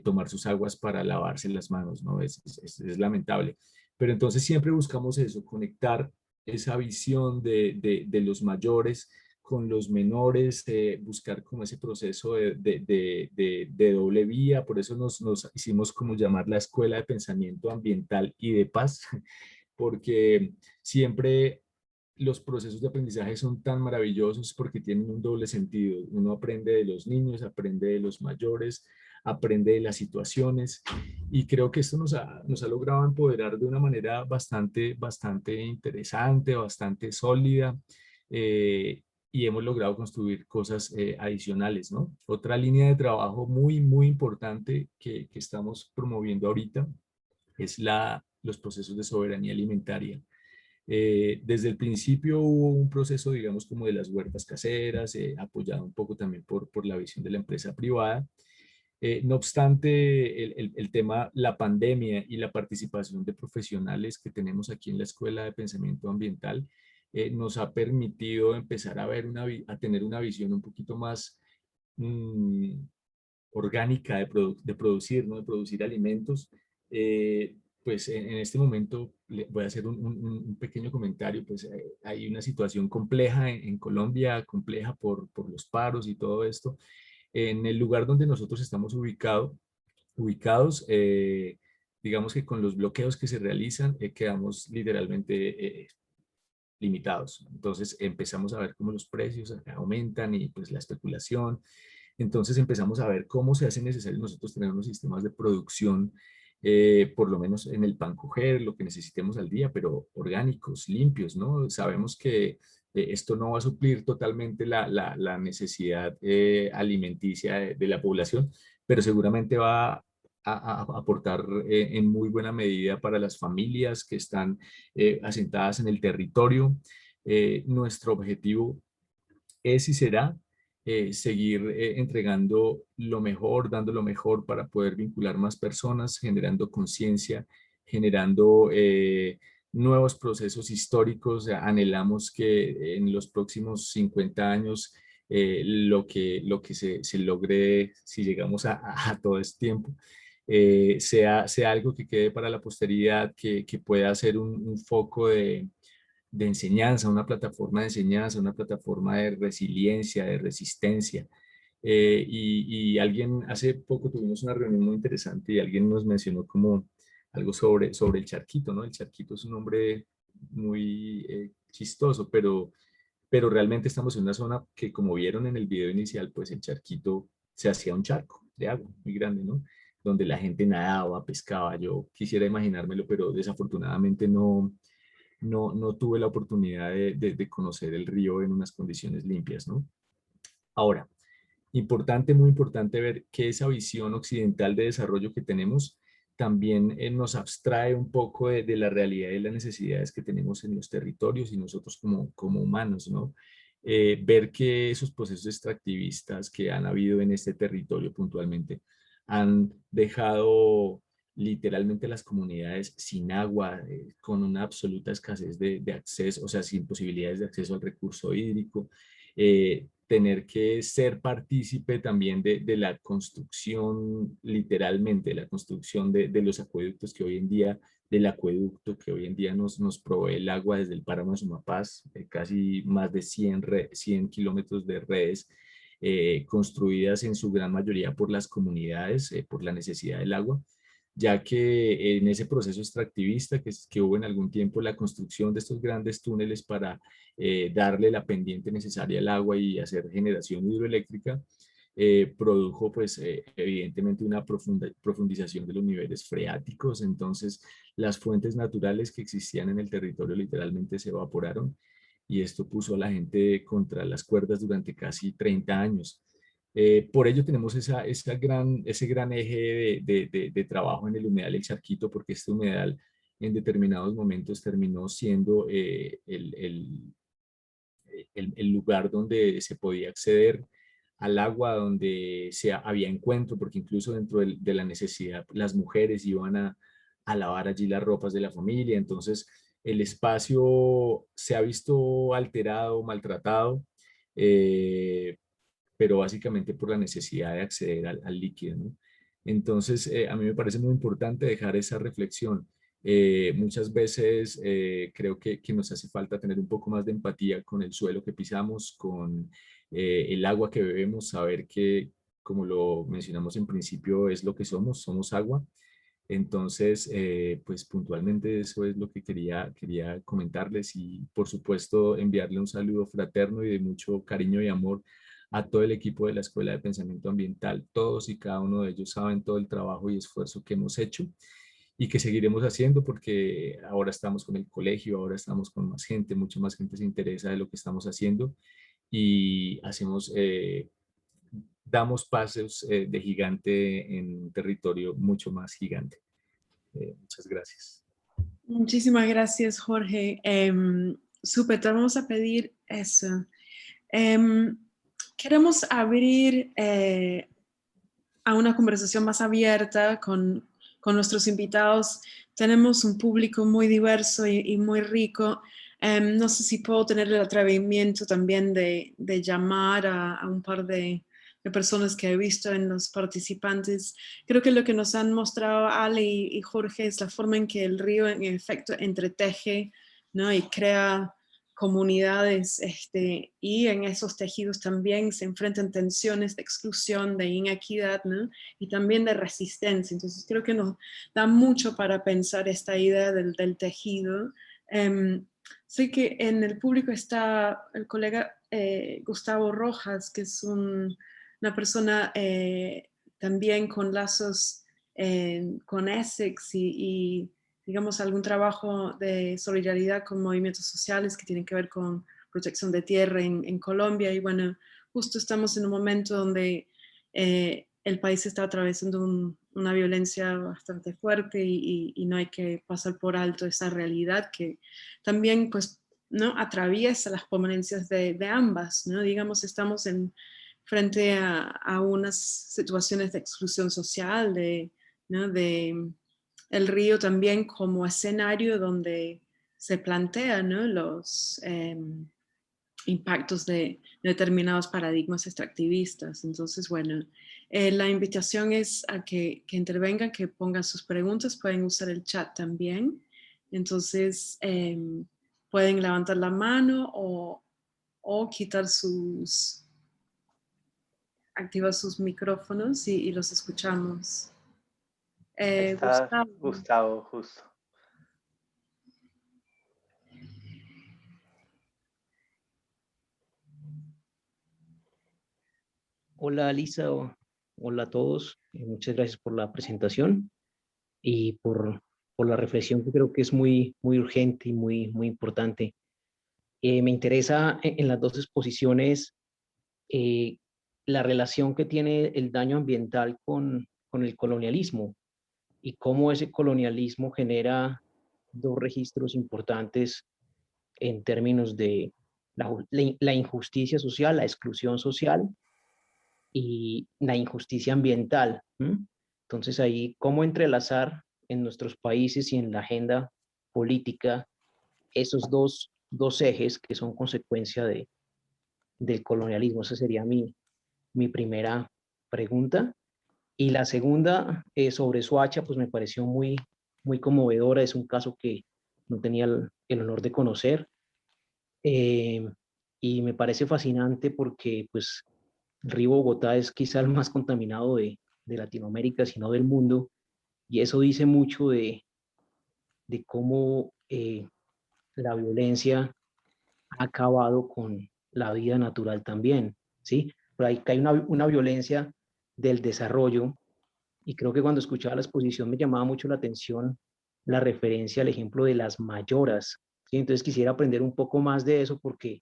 S6: tomar sus aguas para lavarse las manos, ¿no? Es lamentable. Pero entonces siempre buscamos eso, conectar esa visión de los mayores con los menores, buscar como ese proceso de doble vía. Por eso nos hicimos como llamar la Escuela de Pensamiento Ambiental y de Paz, porque siempre los procesos de aprendizaje son tan maravillosos porque tienen un doble sentido. Uno aprende de los niños, aprende de los mayores, aprende de las situaciones, y creo que esto nos ha logrado empoderar de una manera bastante interesante, bastante sólida, y hemos logrado construir cosas adicionales, ¿no? Otra línea de trabajo muy importante que estamos promoviendo ahorita es los procesos de soberanía alimentaria. Desde el principio hubo un proceso, digamos, como de las huertas caseras, apoyado un poco también por la visión de la empresa privada. No obstante, el tema, la pandemia y la participación de profesionales que tenemos aquí en la Escuela de Pensamiento Ambiental nos ha permitido empezar a tener una visión un poquito más orgánica de producir, ¿no? De producir alimentos. Pues en este momento voy a hacer un pequeño comentario. Pues hay una situación compleja en Colombia, compleja por los paros y todo esto. En el lugar donde nosotros estamos ubicados, digamos que con los bloqueos que se realizan, quedamos literalmente limitados. Entonces empezamos a ver cómo los precios aumentan y pues la especulación. Entonces empezamos a ver cómo se hace necesario nosotros tener unos sistemas de producción, por lo menos en el pan coger, lo que necesitemos al día, pero orgánicos, limpios, ¿no? Sabemos que esto no va a suplir totalmente la necesidad alimenticia de la población, pero seguramente va a aportar en muy buena medida para las familias que están asentadas en el territorio. Nuestro objetivo es y será seguir entregando lo mejor, dando lo mejor para poder vincular más personas, generando conciencia, generando nuevos procesos históricos. Anhelamos que en los próximos 50 años lo que se logre, si llegamos a todo este tiempo, sea algo que quede para la posteridad, que pueda ser un foco de enseñanza, una plataforma de enseñanza, una plataforma de resiliencia, de resistencia. Y alguien, hace poco tuvimos una reunión muy interesante y alguien nos mencionó como algo sobre el charquito, ¿no? El charquito es un nombre muy chistoso, pero realmente estamos en una zona que, como vieron en el video inicial, pues el charquito se hacía un charco de agua muy grande, ¿no? Donde la gente nadaba, pescaba. Yo quisiera imaginármelo, pero desafortunadamente no tuve la oportunidad de conocer el río en unas condiciones limpias, ¿no? Ahora, importante, muy importante ver que esa visión occidental de desarrollo que tenemos también nos abstrae un poco de la realidad y las necesidades que tenemos en los territorios y nosotros como humanos, ¿no? Ver que esos procesos extractivistas que han habido en este territorio puntualmente han dejado literalmente las comunidades sin agua, con una absoluta escasez de acceso, o sea, sin posibilidades de acceso al recurso hídrico, tener que ser partícipe también de la construcción, literalmente, de la construcción de los acueductos que hoy en día, del acueducto que hoy en día nos provee el agua desde el páramo de Sumapaz, casi más de 100 kilómetros de redes, construidas en su gran mayoría por las comunidades, por la necesidad del agua, ya que en ese proceso extractivista que hubo en algún tiempo, la construcción de estos grandes túneles para darle la pendiente necesaria al agua y hacer generación hidroeléctrica, produjo pues evidentemente una profundización de los niveles freáticos. Entonces las fuentes naturales que existían en el territorio literalmente se evaporaron y esto puso a la gente contra las cuerdas durante casi 30 años. Por ello tenemos ese gran eje de trabajo en el humedal El Charquito, porque este humedal en determinados momentos terminó siendo el lugar donde se podía acceder al agua, donde había encuentro, porque incluso dentro de la necesidad las mujeres iban a lavar allí las ropas de la familia. Entonces el espacio se ha visto alterado, maltratado, pero básicamente por la necesidad de acceder al líquido, ¿no? Entonces, a mí me parece muy importante dejar esa reflexión. Muchas veces creo que nos hace falta tener un poco más de empatía con el suelo que pisamos, con el agua que bebemos, saber que, como lo mencionamos en principio, es lo que somos agua. Entonces, pues puntualmente eso es lo que quería comentarles y por supuesto enviarle un saludo fraterno y de mucho cariño y amor a todo el equipo de la Escuela de Pensamiento Ambiental. Todos y cada uno de ellos saben todo el trabajo y esfuerzo que hemos hecho y que seguiremos haciendo porque ahora estamos con el colegio, ahora estamos con más gente, mucha más gente se interesa de lo que estamos haciendo y damos pasos de gigante en un territorio mucho más gigante. Muchas gracias.
S1: Muchísimas gracias, Jorge. Súper, te vamos a pedir eso. Queremos abrir a una conversación más abierta con nuestros invitados. Tenemos un público muy diverso y muy rico. No sé si puedo tener el atrevimiento también de llamar a un par de personas que he visto en los participantes. Creo que lo que nos han mostrado Ale y Jorge es la forma en que el río en efecto entreteje, ¿no? Y crea comunidades y en esos tejidos también se enfrentan tensiones de exclusión, de inequidad, ¿no? Y también de resistencia. Entonces creo que nos da mucho para pensar esta idea del tejido. Sé que en el público está el colega Gustavo Rojas, que es una persona también con lazos con Essex y digamos, algún trabajo de solidaridad con movimientos sociales que tienen que ver con protección de tierra en Colombia. Y bueno, justo estamos en un momento donde el país está atravesando una violencia bastante fuerte y no hay que pasar por alto esa realidad que también, pues, ¿no? Atraviesa las ponencias de ambas, ¿no? Digamos, estamos frente a unas situaciones de exclusión social, ¿no? El río también como escenario donde se plantean, ¿no? impactos de determinados paradigmas extractivistas. Entonces, bueno, la invitación es a que intervengan, que pongan sus preguntas, pueden usar el chat también. Entonces, pueden levantar la mano o quitar activar sus micrófonos y los escuchamos.
S4: Está
S1: Gustavo.
S4: Gustavo, justo.
S11: Hola Lisa, hola a todos. Muchas gracias por la presentación y por la reflexión que creo que es muy, muy urgente y muy, muy importante. Me interesa en las dos exposiciones eh, la relación que tiene el daño ambiental con el colonialismo y cómo ese colonialismo genera dos registros importantes en términos de la injusticia social, la exclusión social y la injusticia ambiental. Entonces ahí, ¿cómo entrelazar en nuestros países y en la agenda política esos dos ejes que son consecuencia del colonialismo? Esa sería mi primera pregunta. Y la segunda, sobre Soacha, pues me pareció muy, muy conmovedora. Es un caso que no tenía el honor de conocer. Y me parece fascinante porque pues el río Bogotá es quizá el más contaminado de Latinoamérica, sino del mundo, y eso dice mucho de cómo la violencia ha acabado con la vida natural también, ¿sí? Pero hay, hay una violencia del desarrollo, y creo que cuando escuchaba la exposición me llamaba mucho la atención la referencia al ejemplo de las mayoras, ¿sí? Entonces quisiera aprender un poco más de eso porque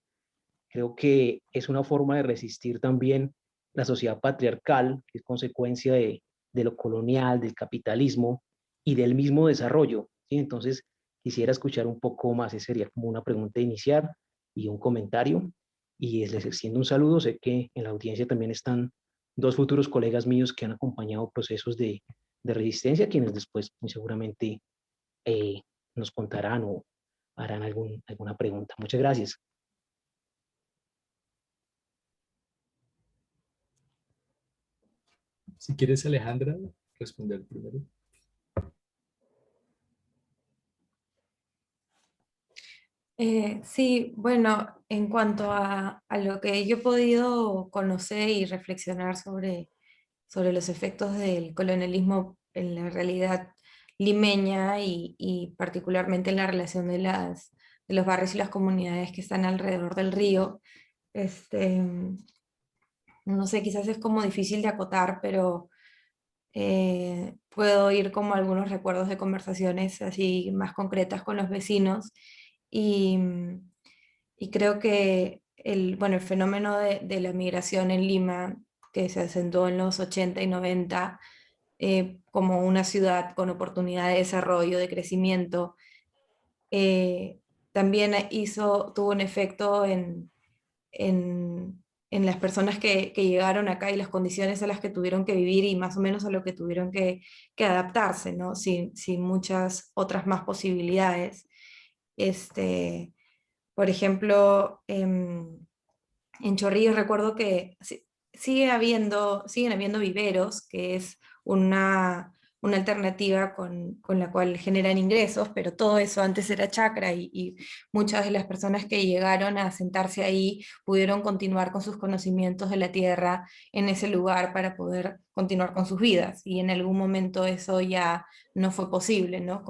S11: creo que es una forma de resistir también la sociedad patriarcal, que es consecuencia de lo colonial, del capitalismo y del mismo desarrollo, ¿sí? Entonces, quisiera escuchar un poco más. Esa sería como una pregunta inicial y un comentario. Y les extiendo un saludo. Sé que en la audiencia también están dos futuros colegas míos que han acompañado procesos de resistencia, quienes después muy seguramente eh, nos contarán o harán alguna pregunta. Muchas gracias.
S6: Si quieres, Alejandra, responder primero.
S2: Sí, bueno, en cuanto a lo que yo he podido conocer y reflexionar sobre los efectos del colonialismo en la realidad limeña y particularmente en la relación de los barrios y las comunidades que están alrededor del río, este, no sé, quizás es como difícil de acotar, pero puedo ir como algunos recuerdos de conversaciones así más concretas con los vecinos y, y creo que bueno, el fenómeno de la migración en Lima, que se acentuó en los 80 y 90, como una ciudad con oportunidad de desarrollo, de crecimiento, también tuvo un efecto en las personas que llegaron acá y las condiciones a las que tuvieron que vivir y más o menos a lo que tuvieron que adaptarse, ¿no? Sin muchas otras más posibilidades. Por ejemplo, en Chorrillos recuerdo que siguen habiendo viveros, que es una alternativa con la cual generan ingresos, pero todo eso antes era chacra y muchas de las personas que llegaron a sentarse ahí pudieron continuar con sus conocimientos de la tierra en ese lugar para poder continuar con sus vidas. Y en algún momento eso ya no fue posible, ¿no?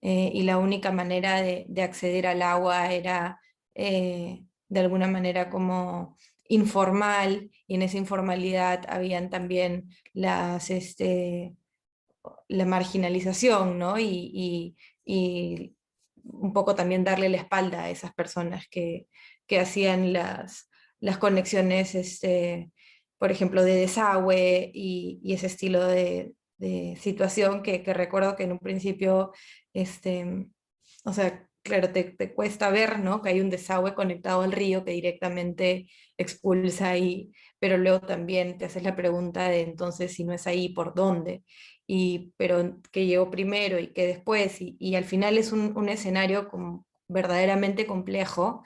S2: Y la única manera de acceder al agua era de alguna manera como informal, y en esa informalidad habían también la marginalización, ¿no? Y un poco también darle la espalda a esas personas que hacían las conexiones, por ejemplo, de desagüe y ese estilo de situación que recuerdo que en un principio, o sea, claro, te cuesta ver, ¿no? Que hay un desagüe conectado al río que directamente expulsa ahí, pero luego también te haces la pregunta de entonces si no es ahí, ¿por dónde? Pero que llegó primero y que después, y al final es un escenario como verdaderamente complejo,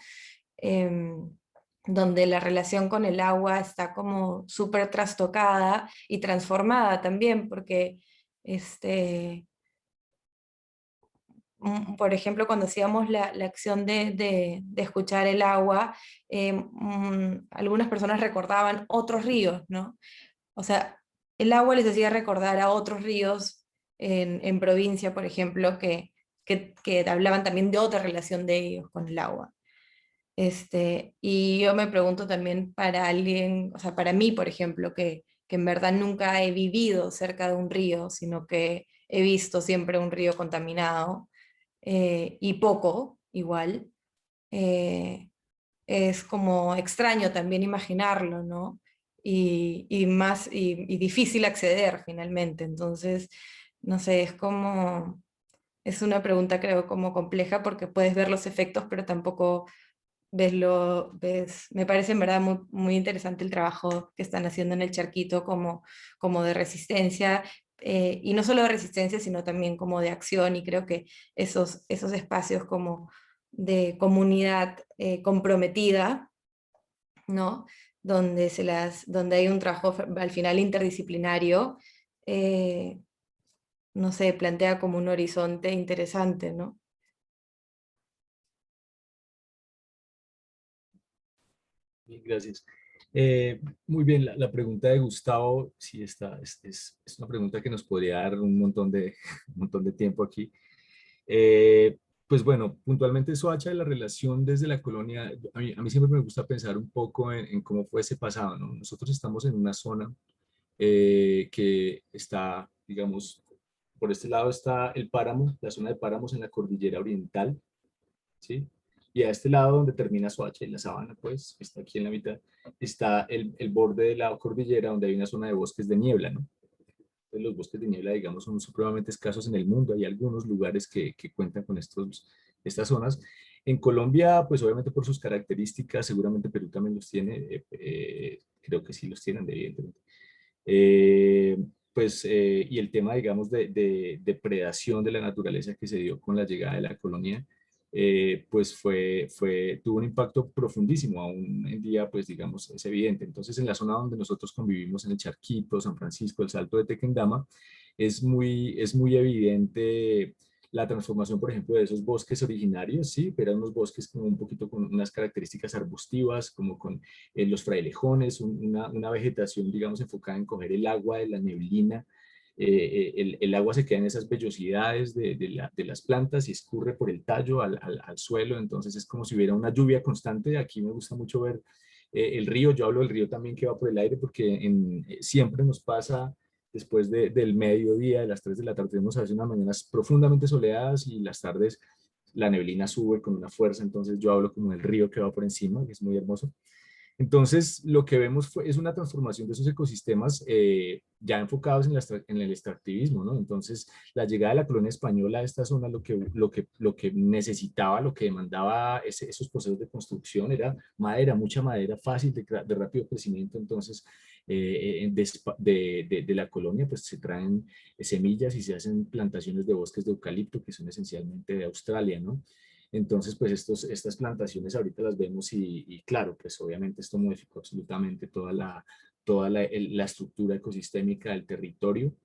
S2: donde la relación con el agua está como súper trastocada y transformada también, porque por ejemplo, cuando hacíamos la acción de escuchar el agua, algunas personas recordaban otros ríos, ¿no? O sea, el agua les hacía recordar a otros ríos en provincia, por ejemplo, que hablaban también de otra relación de ellos con el agua. Y yo me pregunto también para alguien, o sea, para mí, por ejemplo, que en verdad nunca he vivido cerca de un río, sino que he visto siempre un río contaminado, y poco, igual, es como extraño también imaginarlo, ¿no? Y difícil acceder finalmente. Entonces, no sé, es una pregunta creo como compleja porque puedes ver los efectos, pero tampoco me parece en verdad muy, muy interesante el trabajo que están haciendo en el Charquito como de resistencia, y no solo de resistencia, sino también como de acción, y creo que esos espacios como de comunidad comprometida, ¿no? Donde hay un trabajo al final interdisciplinario, eh, no sé, plantea como un horizonte interesante, ¿no?
S6: Bien, gracias. Muy bien, la pregunta de Gustavo, sí, es una pregunta que nos podría dar un montón un montón de tiempo aquí. Pues bueno, puntualmente Soacha, la relación desde la colonia, a mí siempre me gusta pensar un poco en cómo fue ese pasado, ¿no? Nosotros estamos en una zona que está, digamos, por este lado está el páramo, la zona de páramos en la cordillera oriental, ¿sí? Y a este lado donde termina Soacha y la sabana, pues, está aquí en la mitad, está el borde de la cordillera donde hay una zona de bosques de niebla, ¿no? Entonces, los bosques de niebla, digamos, son supremamente escasos en el mundo. Hay algunos lugares que cuentan con estas zonas. En Colombia, pues obviamente por sus características, seguramente Perú también los tiene, creo que sí los tienen, evidentemente. Y el tema, digamos, de depredación de la naturaleza que se dio con la llegada de la colonia, pues tuvo un impacto profundísimo. Aún en día, pues digamos, es evidente. Entonces, en la zona donde nosotros convivimos, en el Charquito, San Francisco, el Salto de Tequendama, es muy evidente la transformación, por ejemplo, de esos bosques originarios, sí, pero eran unos bosques como un poquito con unas características arbustivas, como con los frailejones, una vegetación, digamos, enfocada en coger el agua de la neblina. El agua se queda en esas vellosidades de las plantas y escurre por el tallo al suelo, entonces es como si hubiera una lluvia constante. Aquí me gusta mucho ver el río, yo hablo del río también que va por el aire porque siempre nos pasa después del mediodía, de las 3 de la tarde, tenemos a veces unas mañanas profundamente soleadas y las tardes la neblina sube con una fuerza, entonces yo hablo como del río que va por encima, que es muy hermoso. Entonces, lo que vemos es una transformación de esos ecosistemas ya enfocados en el extractivismo, ¿no? Entonces, la llegada de la colonia española a esta zona, lo que necesitaba, lo que demandaba esos procesos de construcción era madera, mucha madera fácil, de rápido crecimiento. Entonces, de la colonia, pues se traen semillas y se hacen plantaciones de bosques de eucalipto, que son esencialmente de Australia, ¿no? Entonces, pues estas plantaciones ahorita las vemos y claro, pues obviamente esto modificó absolutamente toda la estructura ecosistémica del territorio,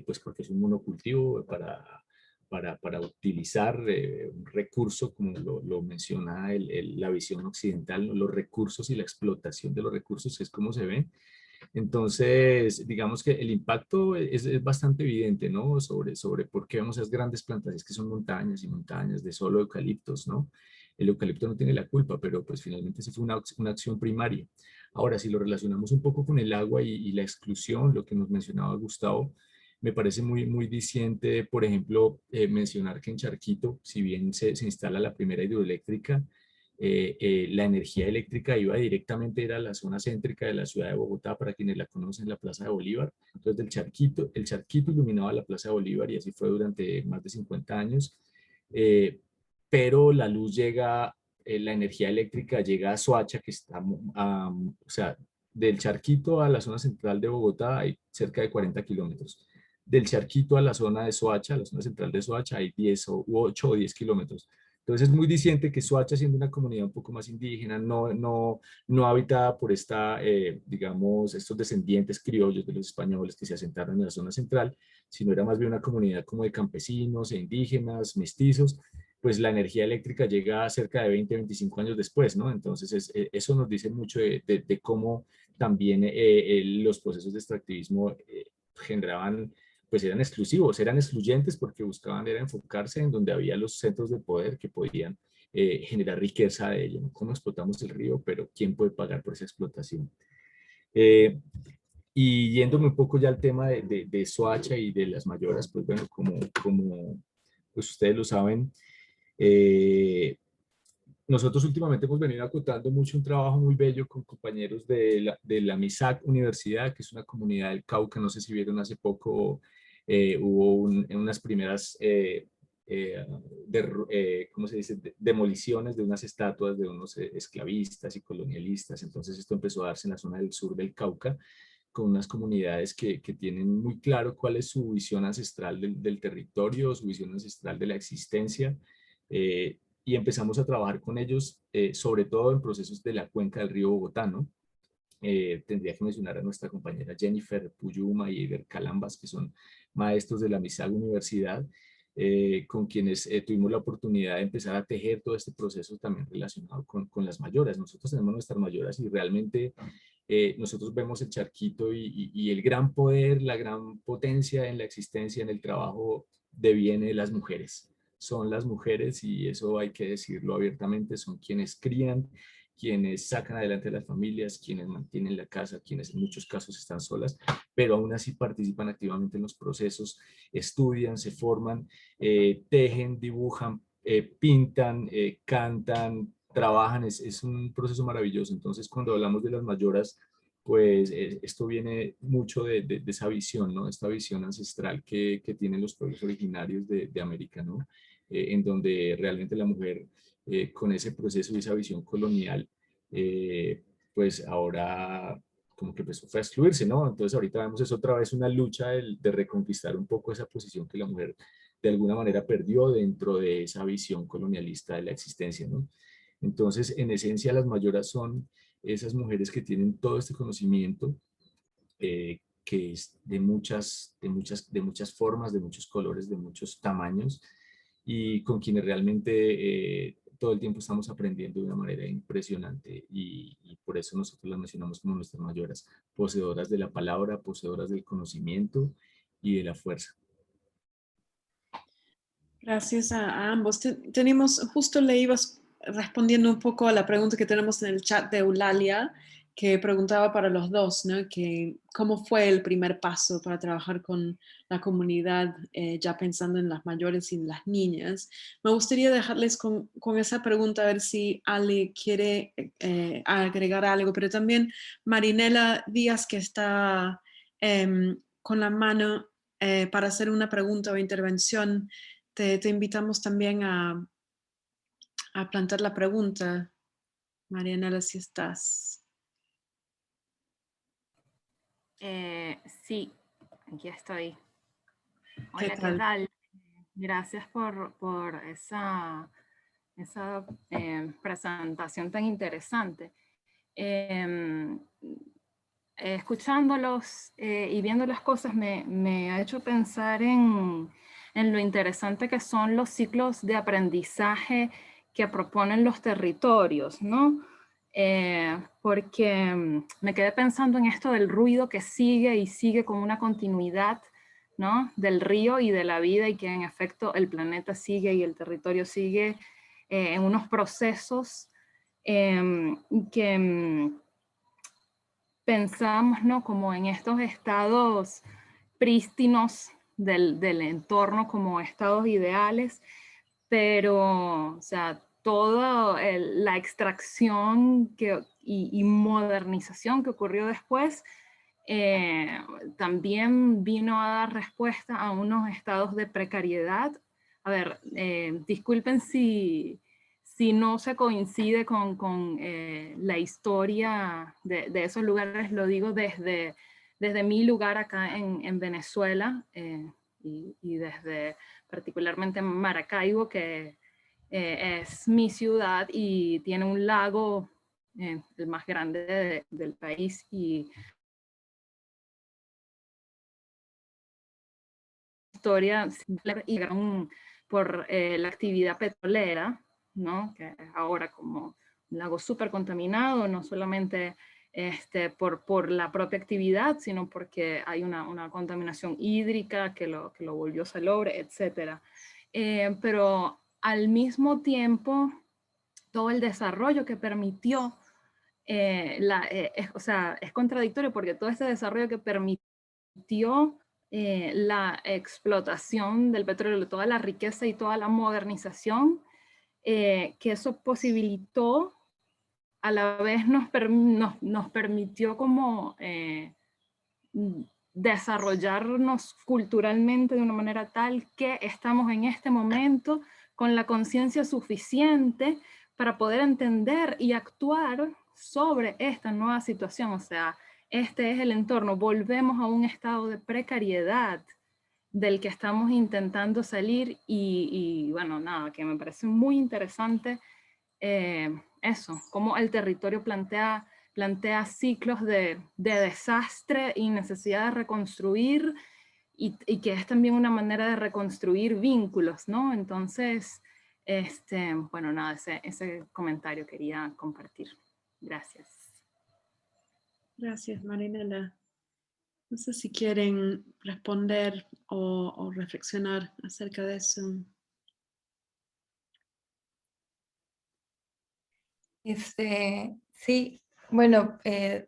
S6: pues porque es un monocultivo para utilizar un recurso, como lo menciona la visión occidental, ¿no? Los recursos y la explotación de los recursos es como se ven. Entonces, digamos que el impacto es bastante evidente, ¿no? Sobre por qué vemos esas grandes plantaciones que son montañas y montañas de solo eucaliptos, ¿no? El eucalipto no tiene la culpa, pero pues finalmente sí fue una acción primaria. Ahora, si lo relacionamos un poco con el agua y la exclusión, lo que nos mencionaba Gustavo, me parece muy, muy diciente, por ejemplo, mencionar que en Charquito, si bien se instala la primera hidroeléctrica, la energía eléctrica iba directamente a la zona céntrica de la ciudad de Bogotá, para quienes la conocen, la Plaza de Bolívar. Entonces, el Charquito iluminaba la Plaza de Bolívar y así fue durante más de 50 años. Pero la luz llega, la energía eléctrica llega a Soacha, que está, o sea, del Charquito a la zona central de Bogotá hay cerca de 40 kilómetros. Del Charquito a la zona de Soacha, a la zona central de Soacha, hay 8 o 10 kilómetros. Entonces es muy diciente que Soacha, siendo una comunidad un poco más indígena, no habitada por digamos, estos descendientes criollos de los españoles que se asentaron en la zona central, sino era más bien una comunidad como de campesinos e indígenas, mestizos, pues la energía eléctrica llega cerca de 20, 25 años después, ¿no? Entonces eso nos dice mucho de cómo también los procesos de extractivismo generaban, pues eran exclusivos, eran excluyentes porque buscaban era enfocarse en donde había los centros de poder que podían generar riqueza de ello, ¿no? ¿Cómo explotamos el río? Pero ¿quién puede pagar por esa explotación? Y yéndome un poco ya al tema de Soacha y de las mayoras, pues bueno, como pues ustedes lo saben, nosotros últimamente hemos venido acotando mucho un trabajo muy bello con compañeros de la MISAC Universidad, que es una comunidad del Cauca. No sé si vieron hace poco, hubo unas primeras, ¿cómo se dice?, demoliciones de unas estatuas de unos esclavistas y colonialistas. Entonces esto empezó a darse en la zona del sur del Cauca, con unas comunidades que tienen muy claro cuál es su visión ancestral del territorio, su visión ancestral de la existencia, y empezamos a trabajar con ellos, sobre todo en procesos de la cuenca del río Bogotá, ¿no? Tendría que mencionar a nuestra compañera Jennifer Puyuma y Eider Calambas, que son maestros de la MISAG Universidad, con quienes tuvimos la oportunidad de empezar a tejer todo este proceso también relacionado con las mayoras. Nosotros tenemos nuestras mayoras y realmente nosotros vemos el charquito y el gran poder, la gran potencia en la existencia, en el trabajo, deviene de las mujeres. Son las mujeres, y eso hay que decirlo abiertamente, son quienes crían, quienes sacan adelante las familias, quienes mantienen la casa, quienes en muchos casos están solas, pero aún así participan activamente en los procesos, estudian, se forman, tejen, dibujan, pintan, cantan, trabajan. Es un proceso maravilloso. Entonces, cuando hablamos de las mayoras, pues esto viene mucho de esa visión, ¿no? Esta visión ancestral que tienen los pueblos originarios de América, ¿no? En donde realmente la mujer, con ese proceso y esa visión colonial, pues ahora como que empezó a excluirse, ¿no? Entonces ahorita vemos es otra vez una lucha de reconquistar un poco esa posición que la mujer de alguna manera perdió dentro de esa visión colonialista de la existencia, ¿no? Entonces, en esencia, las mayoras son esas mujeres que tienen todo este conocimiento, que es de muchas formas, de muchos colores, de muchos tamaños, y con quienes realmente todo el tiempo estamos aprendiendo de una manera impresionante, y por eso nosotros las mencionamos como nuestras mayoras, poseedoras de la palabra, poseedoras del conocimiento y de la fuerza.
S1: Gracias a ambos. Tenemos, justo le ibas respondiendo un poco a la pregunta que tenemos en el chat de Eulalia, que preguntaba para los dos, ¿no? Que cómo fue el primer paso para trabajar con la comunidad, ya pensando en las mayores y en las niñas. Me gustaría dejarles con esa pregunta, a ver si Ale quiere agregar algo, pero también Marinela Díaz, que está con la mano para hacer una pregunta o intervención. Te invitamos también a plantear la pregunta, Marianela, si estás.
S12: Sí, aquí estoy. Hola, ¿qué tal? Gracias por esa presentación tan interesante. Escuchándolos y viendo las cosas me ha hecho pensar en lo interesante que son los ciclos de aprendizaje que proponen los territorios, ¿no? Porque me quedé pensando en esto del ruido que sigue y sigue como una continuidad, ¿no? Del río y de la vida, y que en efecto el planeta sigue y el territorio sigue en unos procesos que pensamos, ¿no? Como en estos estados prístinos del entorno como estados ideales, pero, o sea, toda la extracción y modernización que ocurrió después también vino a dar respuesta a unos estados de precariedad. A ver, disculpen si no se coincide con la historia de esos lugares, lo digo desde mi lugar acá en Venezuela, y desde particularmente Maracaibo, que es mi ciudad y tiene un lago, el más grande del país, y historia por la actividad petrolera, ¿no? Que ahora como un lago súper contaminado, no solamente por la propia actividad, sino porque hay una contaminación hídrica que lo volvió salobre, etc. Pero al mismo tiempo, todo el desarrollo que permitió, o sea, es contradictorio porque todo este desarrollo que permitió la explotación del petróleo, toda la riqueza y toda la modernización, que eso posibilitó, a la vez nos permitió como desarrollarnos culturalmente de una manera tal que estamos en este momento con la conciencia suficiente para poder entender y actuar sobre esta nueva situación. O sea, este es el entorno. Volvemos a un estado de precariedad del que estamos intentando salir y bueno, nada, que me parece muy interesante eso, cómo el territorio plantea ciclos de desastre y necesidad de reconstruir y que es también una manera de reconstruir vínculos, ¿no? Entonces, bueno, nada, ese comentario quería compartir. Gracias.
S1: Gracias, Marinela. No sé si quieren responder o reflexionar acerca de eso.
S2: Sí, bueno,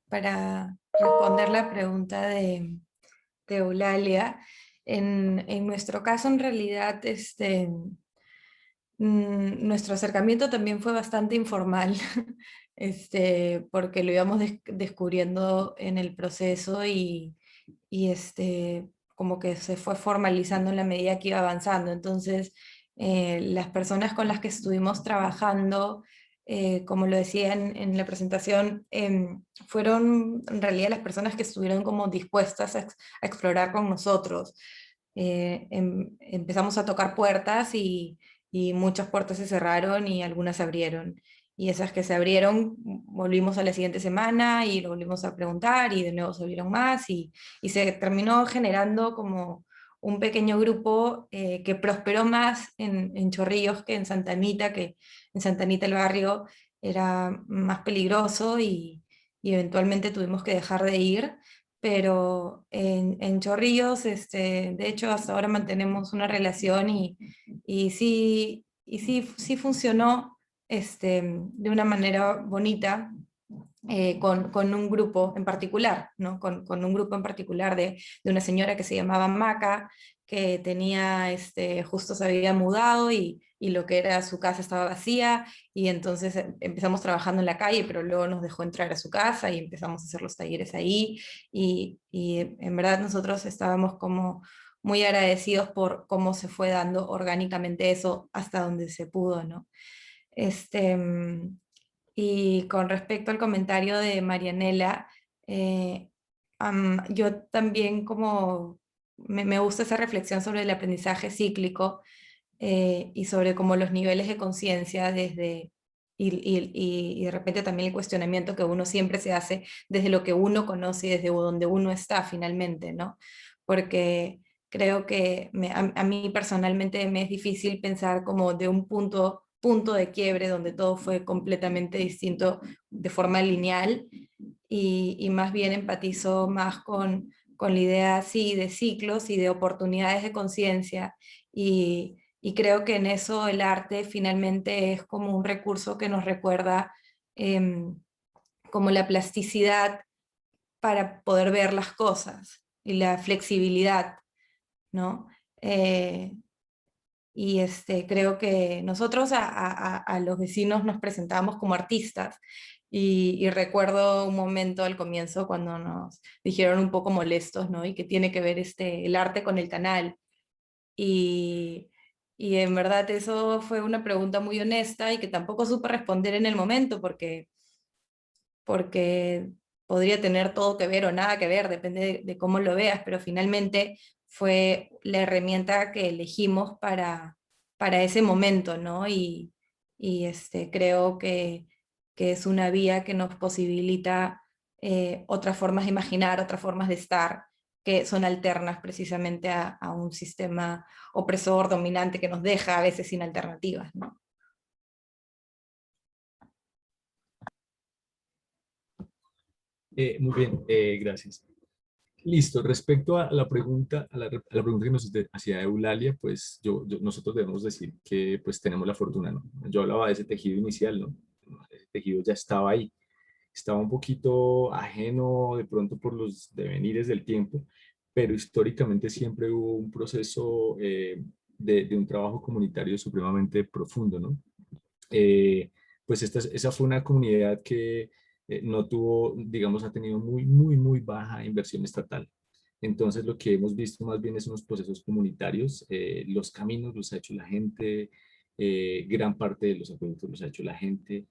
S2: para responder la pregunta de Eulalia, en nuestro caso en realidad nuestro acercamiento también fue bastante informal, porque lo íbamos descubriendo en el proceso y como que se fue formalizando en la medida que iba avanzando. Entonces, las personas con las que estuvimos trabajando, como lo decía en la presentación, fueron en realidad las personas que estuvieron como dispuestas a explorar con nosotros. Empezamos a tocar puertas y muchas puertas se cerraron y algunas se abrieron. Y esas que se abrieron, volvimos a la siguiente semana y lo volvimos a preguntar y de nuevo se abrieron más y se terminó generando como un pequeño grupo que prosperó más en Chorrillos que en Santa Anita, que en Santa Anita el barrio era más peligroso y eventualmente tuvimos que dejar de ir, pero en Chorrillos, de hecho hasta ahora mantenemos una relación y sí funcionó de una manera bonita, con un grupo en particular, ¿no? Con un grupo en particular de una señora que se llamaba Maca, que tenía, justo se había mudado y lo que era su casa estaba vacía, y entonces empezamos trabajando en la calle, pero luego nos dejó entrar a su casa y empezamos a hacer los talleres ahí, y en verdad nosotros estábamos como muy agradecidos por cómo se fue dando orgánicamente eso hasta donde se pudo, ¿no? Y con respecto al comentario de Marianela, yo también como me gusta esa reflexión sobre el aprendizaje cíclico, y sobre como los niveles de conciencia y de repente también el cuestionamiento que uno siempre se hace desde lo que uno conoce y desde donde uno está finalmente, ¿no? Porque creo que a mí personalmente me es difícil pensar como de un punto de quiebre donde todo fue completamente distinto de forma lineal, y más bien empatizo más con la idea sí, de ciclos y de oportunidades de conciencia, y creo que en eso el arte finalmente es como un recurso que nos recuerda como la plasticidad para poder ver las cosas y la flexibilidad, ¿no? Y creo que nosotros a los vecinos nos presentamos como artistas, y recuerdo un momento al comienzo cuando nos dijeron un poco molestos, ¿no? Y que tiene que ver el arte con el canal. Y en verdad eso fue una pregunta muy honesta y que tampoco supe responder en el momento porque podría tener todo que ver o nada que ver, depende de cómo lo veas, pero finalmente fue la herramienta que elegimos para ese momento, ¿no? Y y creo que es una vía que nos posibilita otras formas de imaginar, otras formas de estar, que son alternas precisamente a un sistema opresor, dominante, que nos deja a veces sin alternativas, ¿no?
S6: Muy bien, gracias. Listo, respecto a la pregunta, a la pregunta que nos hacía Eulalia, pues nosotros debemos decir que pues tenemos la fortuna, ¿no? Yo hablaba de ese tejido inicial, ¿no? Ese tejido ya estaba ahí, estaba un poquito ajeno de pronto por los devenires del tiempo, pero históricamente siempre hubo un proceso de un trabajo comunitario supremamente profundo, ¿no? Pues esa fue una comunidad que no tuvo, digamos, ha tenido muy baja inversión estatal. Entonces lo que hemos visto más bien son los procesos comunitarios, los caminos los ha hecho la gente, gran parte de los acueductos los ha hecho la gente,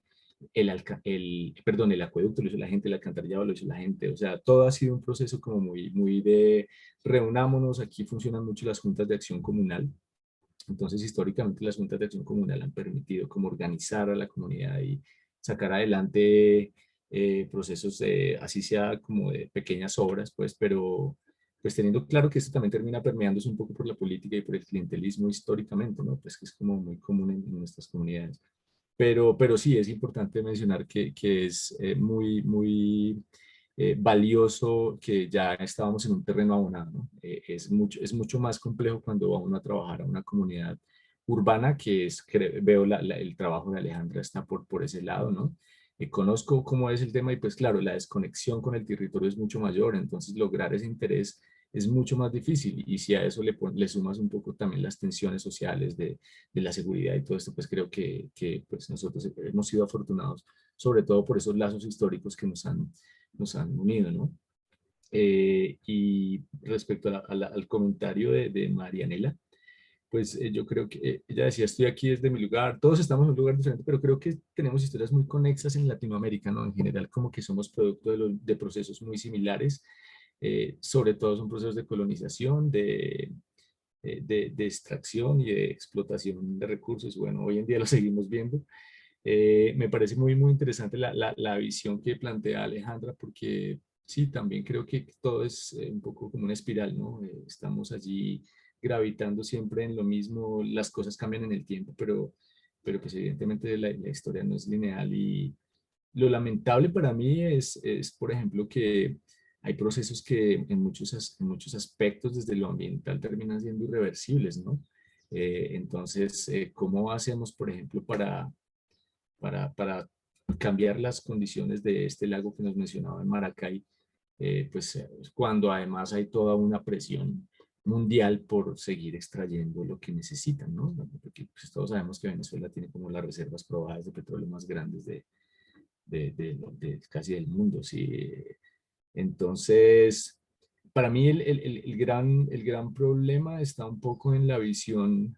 S6: el acueducto lo hizo la gente, el alcantarillado lo hizo la gente, o sea, todo ha sido un proceso como muy de reunámonos, aquí funcionan mucho las juntas de acción comunal. Entonces, históricamente las juntas de acción comunal han permitido como organizar a la comunidad y sacar adelante procesos, así sea como de pequeñas obras, pues, pero pues teniendo claro que esto también termina permeándose un poco por la política y por el clientelismo históricamente, ¿no? Pues que es como muy común en nuestras comunidades. Pero sí, es importante mencionar que es muy valioso que ya estábamos en un terreno abonado, ¿no? Es mucho más complejo cuando va uno a trabajar a una comunidad urbana, veo el trabajo de Alejandra está por ese lado, ¿no? Conozco cómo es el tema y pues claro, la desconexión con el territorio es mucho mayor, entonces lograr ese interés es mucho más difícil y si a eso le sumas un poco también las tensiones sociales de la seguridad y todo esto, pues creo que pues nosotros hemos sido afortunados, sobre todo por esos lazos históricos que nos han unido, ¿no? Y respecto al comentario de Marianela, pues yo creo que ella decía, estoy aquí desde mi lugar, todos estamos en un lugar diferente, pero creo que tenemos historias muy conexas en Latinoamérica, ¿no? En general, como que somos producto de procesos muy similares, sobre todo son procesos de colonización, de extracción y de explotación de recursos. Bueno, hoy en día lo seguimos viendo. Me parece muy interesante la visión que plantea Alejandra, porque sí, también creo que todo es un poco como una espiral, ¿no? Estamos allí gravitando siempre en lo mismo, las cosas cambian en el tiempo, pero pues evidentemente la historia no es lineal y lo lamentable para mí es, por ejemplo, que hay procesos que en muchos aspectos desde lo ambiental terminan siendo irreversibles, ¿no? Entonces, ¿cómo hacemos, por ejemplo, para cambiar las condiciones de este lago que nos mencionaba en Maracay? Cuando además hay toda una presión mundial por seguir extrayendo lo que necesitan, ¿no? Porque pues, todos sabemos que Venezuela tiene como las reservas probadas de petróleo más grandes de casi del mundo, ¿sí? Entonces, para mí el gran problema está un poco en la visión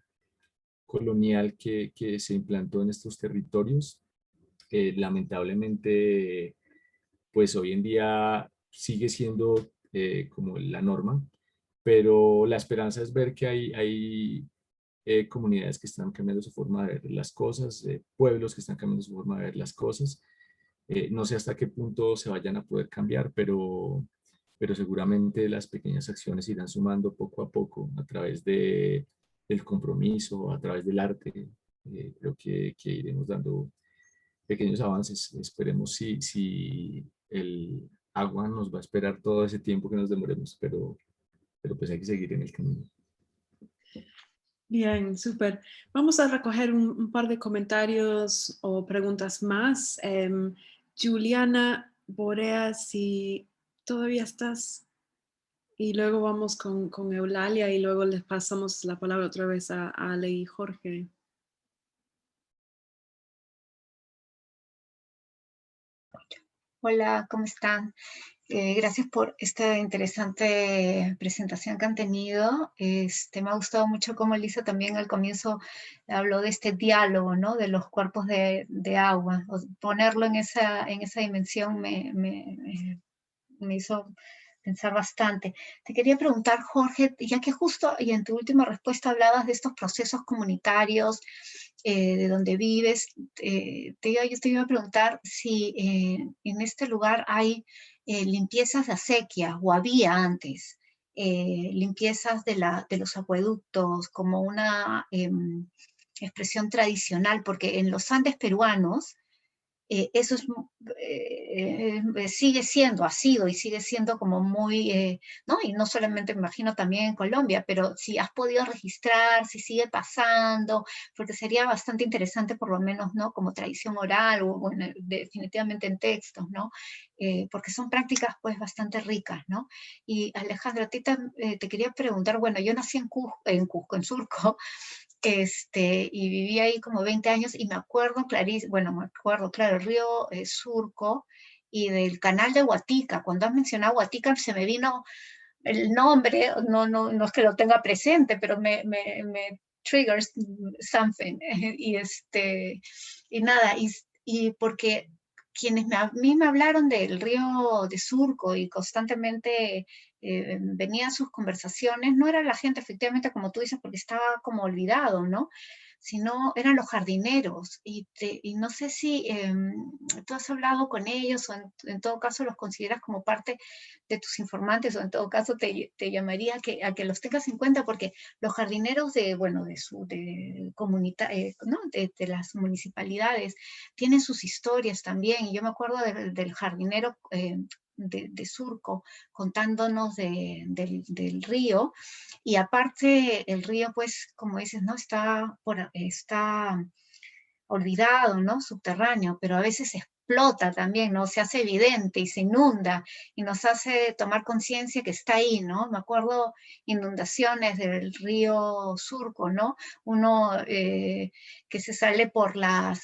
S6: colonial que se implantó en estos territorios. Lamentablemente, pues hoy en día sigue siendo como la norma, pero la esperanza es ver que hay comunidades que están cambiando su forma de ver las cosas, pueblos que están cambiando su forma de ver las cosas. No sé hasta qué punto se vayan a poder cambiar, pero seguramente las pequeñas acciones irán sumando poco a poco a través del compromiso, a través del arte. Creo que iremos dando pequeños avances. Esperemos si el agua nos va a esperar todo ese tiempo que nos demoremos, pero pues hay que seguir en el camino.
S1: Bien, súper. Vamos a recoger un par de comentarios o preguntas más. Juliana Borea, si todavía estás, y luego vamos con Eulalia y luego les pasamos la palabra otra vez a Ale y Jorge.
S13: Hola, ¿cómo están? Gracias por esta interesante presentación que han tenido. Me ha gustado mucho cómo Lisa también al comienzo habló de este diálogo, ¿no? De los cuerpos de agua. Ponerlo en esa dimensión me hizo pensar bastante. Te quería preguntar, Jorge, ya que justo y en tu última respuesta hablabas de estos procesos comunitarios de donde vives. Yo te iba a preguntar si en este lugar hay limpiezas de acequia, o había antes, limpiezas de los acueductos como una expresión tradicional, porque en los Andes peruanos eso sigue siendo, ha sido y sigue siendo como muy, ¿no? Y no solamente me imagino también en Colombia, pero si has podido registrar, si sigue pasando, porque sería bastante interesante por lo menos, ¿no? Como tradición oral o bueno, definitivamente en textos, ¿no? Porque son prácticas pues bastante ricas, ¿no? Y Alejandra, a ti te quería preguntar, bueno, yo nací en Cusco, en Surco, y viví ahí como 20 años y me acuerdo clarísimo, bueno, me acuerdo, claro, el río Surco y del canal de Huatica. Cuando has mencionado Huatica se me vino el nombre, no es que lo tenga presente, pero me triggers something. Y nada, y porque quienes a mí me hablaron del río de Surco y constantemente venían sus conversaciones, no era la gente efectivamente como tú dices, porque estaba como olvidado, ¿no? Sino eran los jardineros, y no sé si tú has hablado con ellos, o en todo caso los consideras como parte de tus informantes, o en todo caso te llamaría a que los tengas en cuenta, porque los jardineros ¿no? de las municipalidades tienen sus historias también, y yo me acuerdo del jardinero de Surco contándonos del río, y aparte el río pues como dices, ¿no? Está olvidado, ¿no? Subterráneo, pero a veces explota también, ¿no? Se hace evidente y se inunda y nos hace tomar conciencia que está ahí, ¿no? Me acuerdo inundaciones del río Surco, ¿no? Uno que se sale por las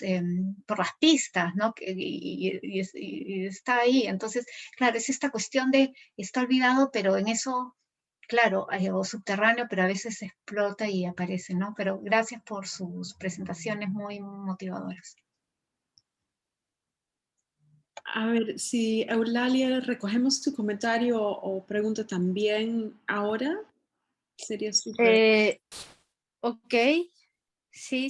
S13: pistas, ¿no? Y está ahí. Entonces, claro, es esta cuestión de, está olvidado, pero en eso claro, o subterráneo, pero a veces explota y aparece, ¿no? Pero gracias por sus presentaciones muy motivadoras.
S1: A ver, si Eulalia, recogemos tu comentario o pregunta también ahora, sería súper.
S14: Ok, sí,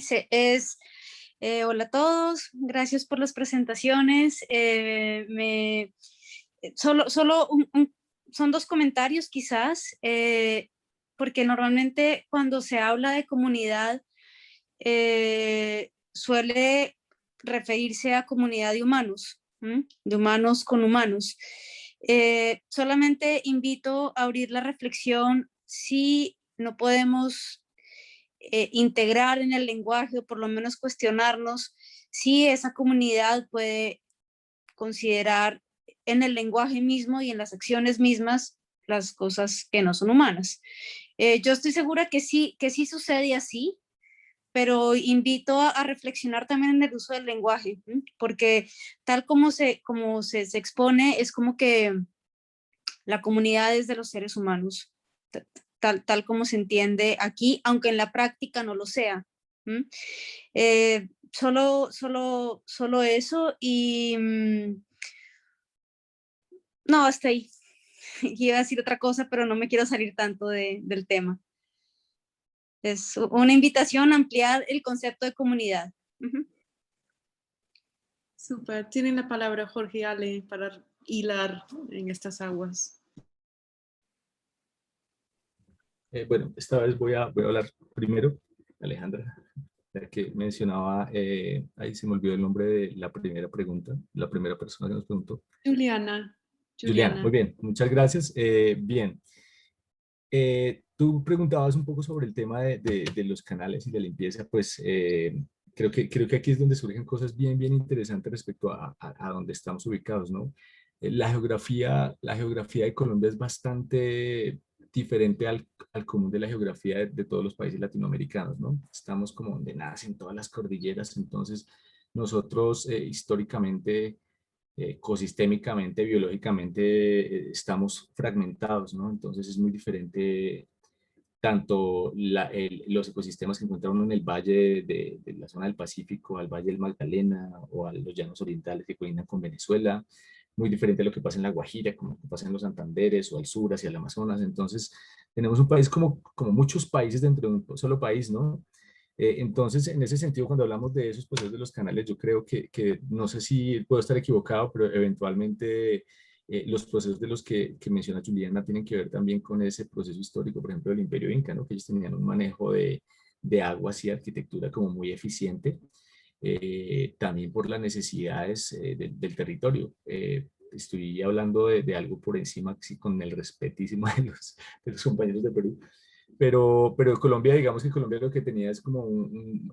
S14: hola a todos, gracias por las presentaciones. Solo son dos comentarios quizás, porque normalmente cuando se habla de comunidad suele referirse a comunidad de humanos, de humanos con humanos. Solamente invito a abrir la reflexión si no podemos integrar en el lenguaje, o por lo menos cuestionarnos si esa comunidad puede considerar en el lenguaje mismo y en las acciones mismas las cosas que no son humanas. Yo estoy segura que sí sucede así, pero invito a reflexionar también en el uso del lenguaje, porque tal como se expone, es como que la comunidad es de los seres humanos, tal como se entiende aquí, aunque en la práctica no lo sea. Solo eso, y no, hasta ahí. Iba a decir otra cosa, pero no me quiero salir tanto del tema. Es una invitación a ampliar el concepto de comunidad.
S1: Súper. Tienen la palabra Jorge y Ale para hilar en estas aguas.
S6: Bueno, esta vez voy a hablar primero, Alejandra, ya que mencionaba, ahí se me olvidó el nombre de la primera pregunta, la primera persona que nos preguntó.
S1: Juliana.
S6: Muy bien, muchas gracias. Bien, tú preguntabas un poco sobre el tema de los canales y de limpieza, pues creo que aquí es donde surgen cosas bien interesantes respecto a donde estamos ubicados, ¿no? La geografía de Colombia es bastante diferente al común de la geografía de todos los países latinoamericanos, ¿no? Estamos como donde nacen todas las cordilleras, entonces nosotros históricamente, ecosistémicamente, biológicamente, estamos fragmentados, ¿no? Entonces es muy diferente tanto los ecosistemas que encuentra uno en el valle de la zona del Pacífico, al valle del Magdalena o a los llanos orientales que colindan con Venezuela, muy diferente a lo que pasa en la Guajira, como lo que pasa en los Santanderes o al sur hacia el Amazonas. Entonces tenemos un país como muchos países dentro de un solo país, ¿no? Entonces, en ese sentido, cuando hablamos de esos procesos de los canales, yo creo que no sé si puedo estar equivocado, pero eventualmente los procesos de los que menciona Juliana tienen que ver también con ese proceso histórico, por ejemplo, del Imperio Inca, ¿no? Que ellos tenían un manejo de aguas y arquitectura como muy eficiente, también por las necesidades del territorio. Estoy hablando de algo por encima, sí, con el respetísimo de los compañeros de Perú, pero Colombia, digamos que Colombia lo que tenía es como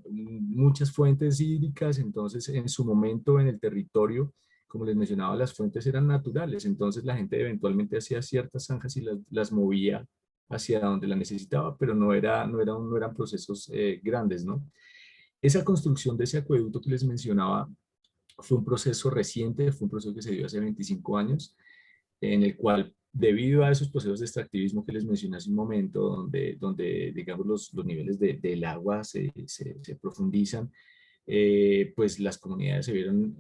S6: muchas fuentes hídricas, entonces en su momento en el territorio, como les mencionaba, las fuentes eran naturales, entonces la gente eventualmente hacía ciertas zanjas y las movía hacia donde la necesitaba, pero no eran procesos grandes, ¿no? Esa construcción de ese acueducto que les mencionaba fue un proceso reciente, fue un proceso que se dio hace 25 años, en el cual, debido a esos procesos de extractivismo que les mencioné hace un momento, donde digamos, los niveles del agua se profundizan, pues las comunidades se vieron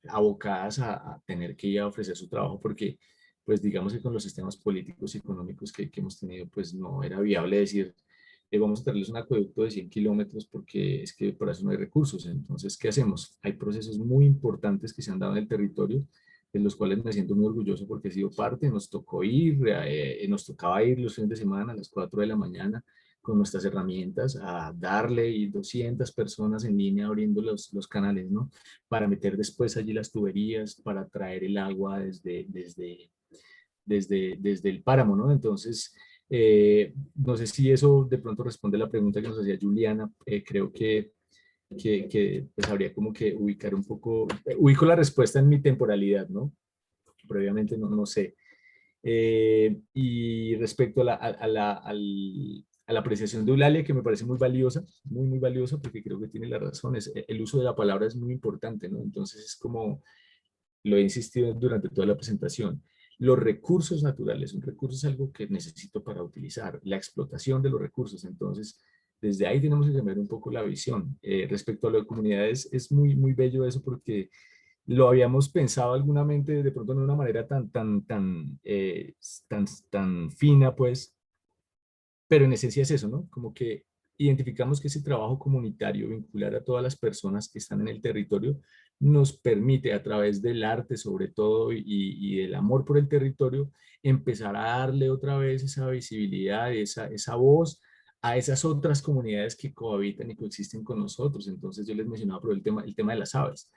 S6: abocadas a tener que ir a ofrecer su trabajo porque, pues digamos que con los sistemas políticos y económicos que hemos tenido, pues no era viable decir, vamos a traerles un acueducto de 100 kilómetros porque es que por eso no hay recursos. Entonces, ¿qué hacemos? Hay procesos muy importantes que se han dado en el territorio, de los cuales me siento muy orgulloso porque he sido parte. Nos tocó ir, nos tocaba ir los fines de semana a las 4 de la mañana con nuestras herramientas a darle, y 200 personas en línea abriendo los canales, ¿no? Para meter después allí las tuberías, para traer el agua desde el páramo, ¿no? Entonces, no sé si eso de pronto responde a la pregunta que nos hacía Juliana. Creo que pues habría como que ubicar un poco, ubico la respuesta en mi temporalidad, ¿no? Previamente no sé. Y respecto a la apreciación de Eulalia, que me parece muy valiosa, muy valiosa, porque creo que tiene la razón, el uso de la palabra es muy importante, ¿no? Entonces es como, lo he insistido durante toda la presentación, los recursos naturales, un recurso es algo que necesito para utilizar, la explotación de los recursos, entonces desde ahí tenemos que cambiar un poco la visión. Respecto a lo de comunidades, es muy bello eso porque lo habíamos pensado alguamente, de pronto no de una manera tan fina, pues, pero en esencia es eso, ¿no? Como que identificamos que ese trabajo comunitario, vincular a todas las personas que están en el territorio, nos permite a través del arte sobre todo y del amor por el territorio, empezar a darle otra vez esa visibilidad, esa voz a esas otras comunidades que cohabitan y coexisten con nosotros. Entonces yo les mencionaba por el tema de las aves.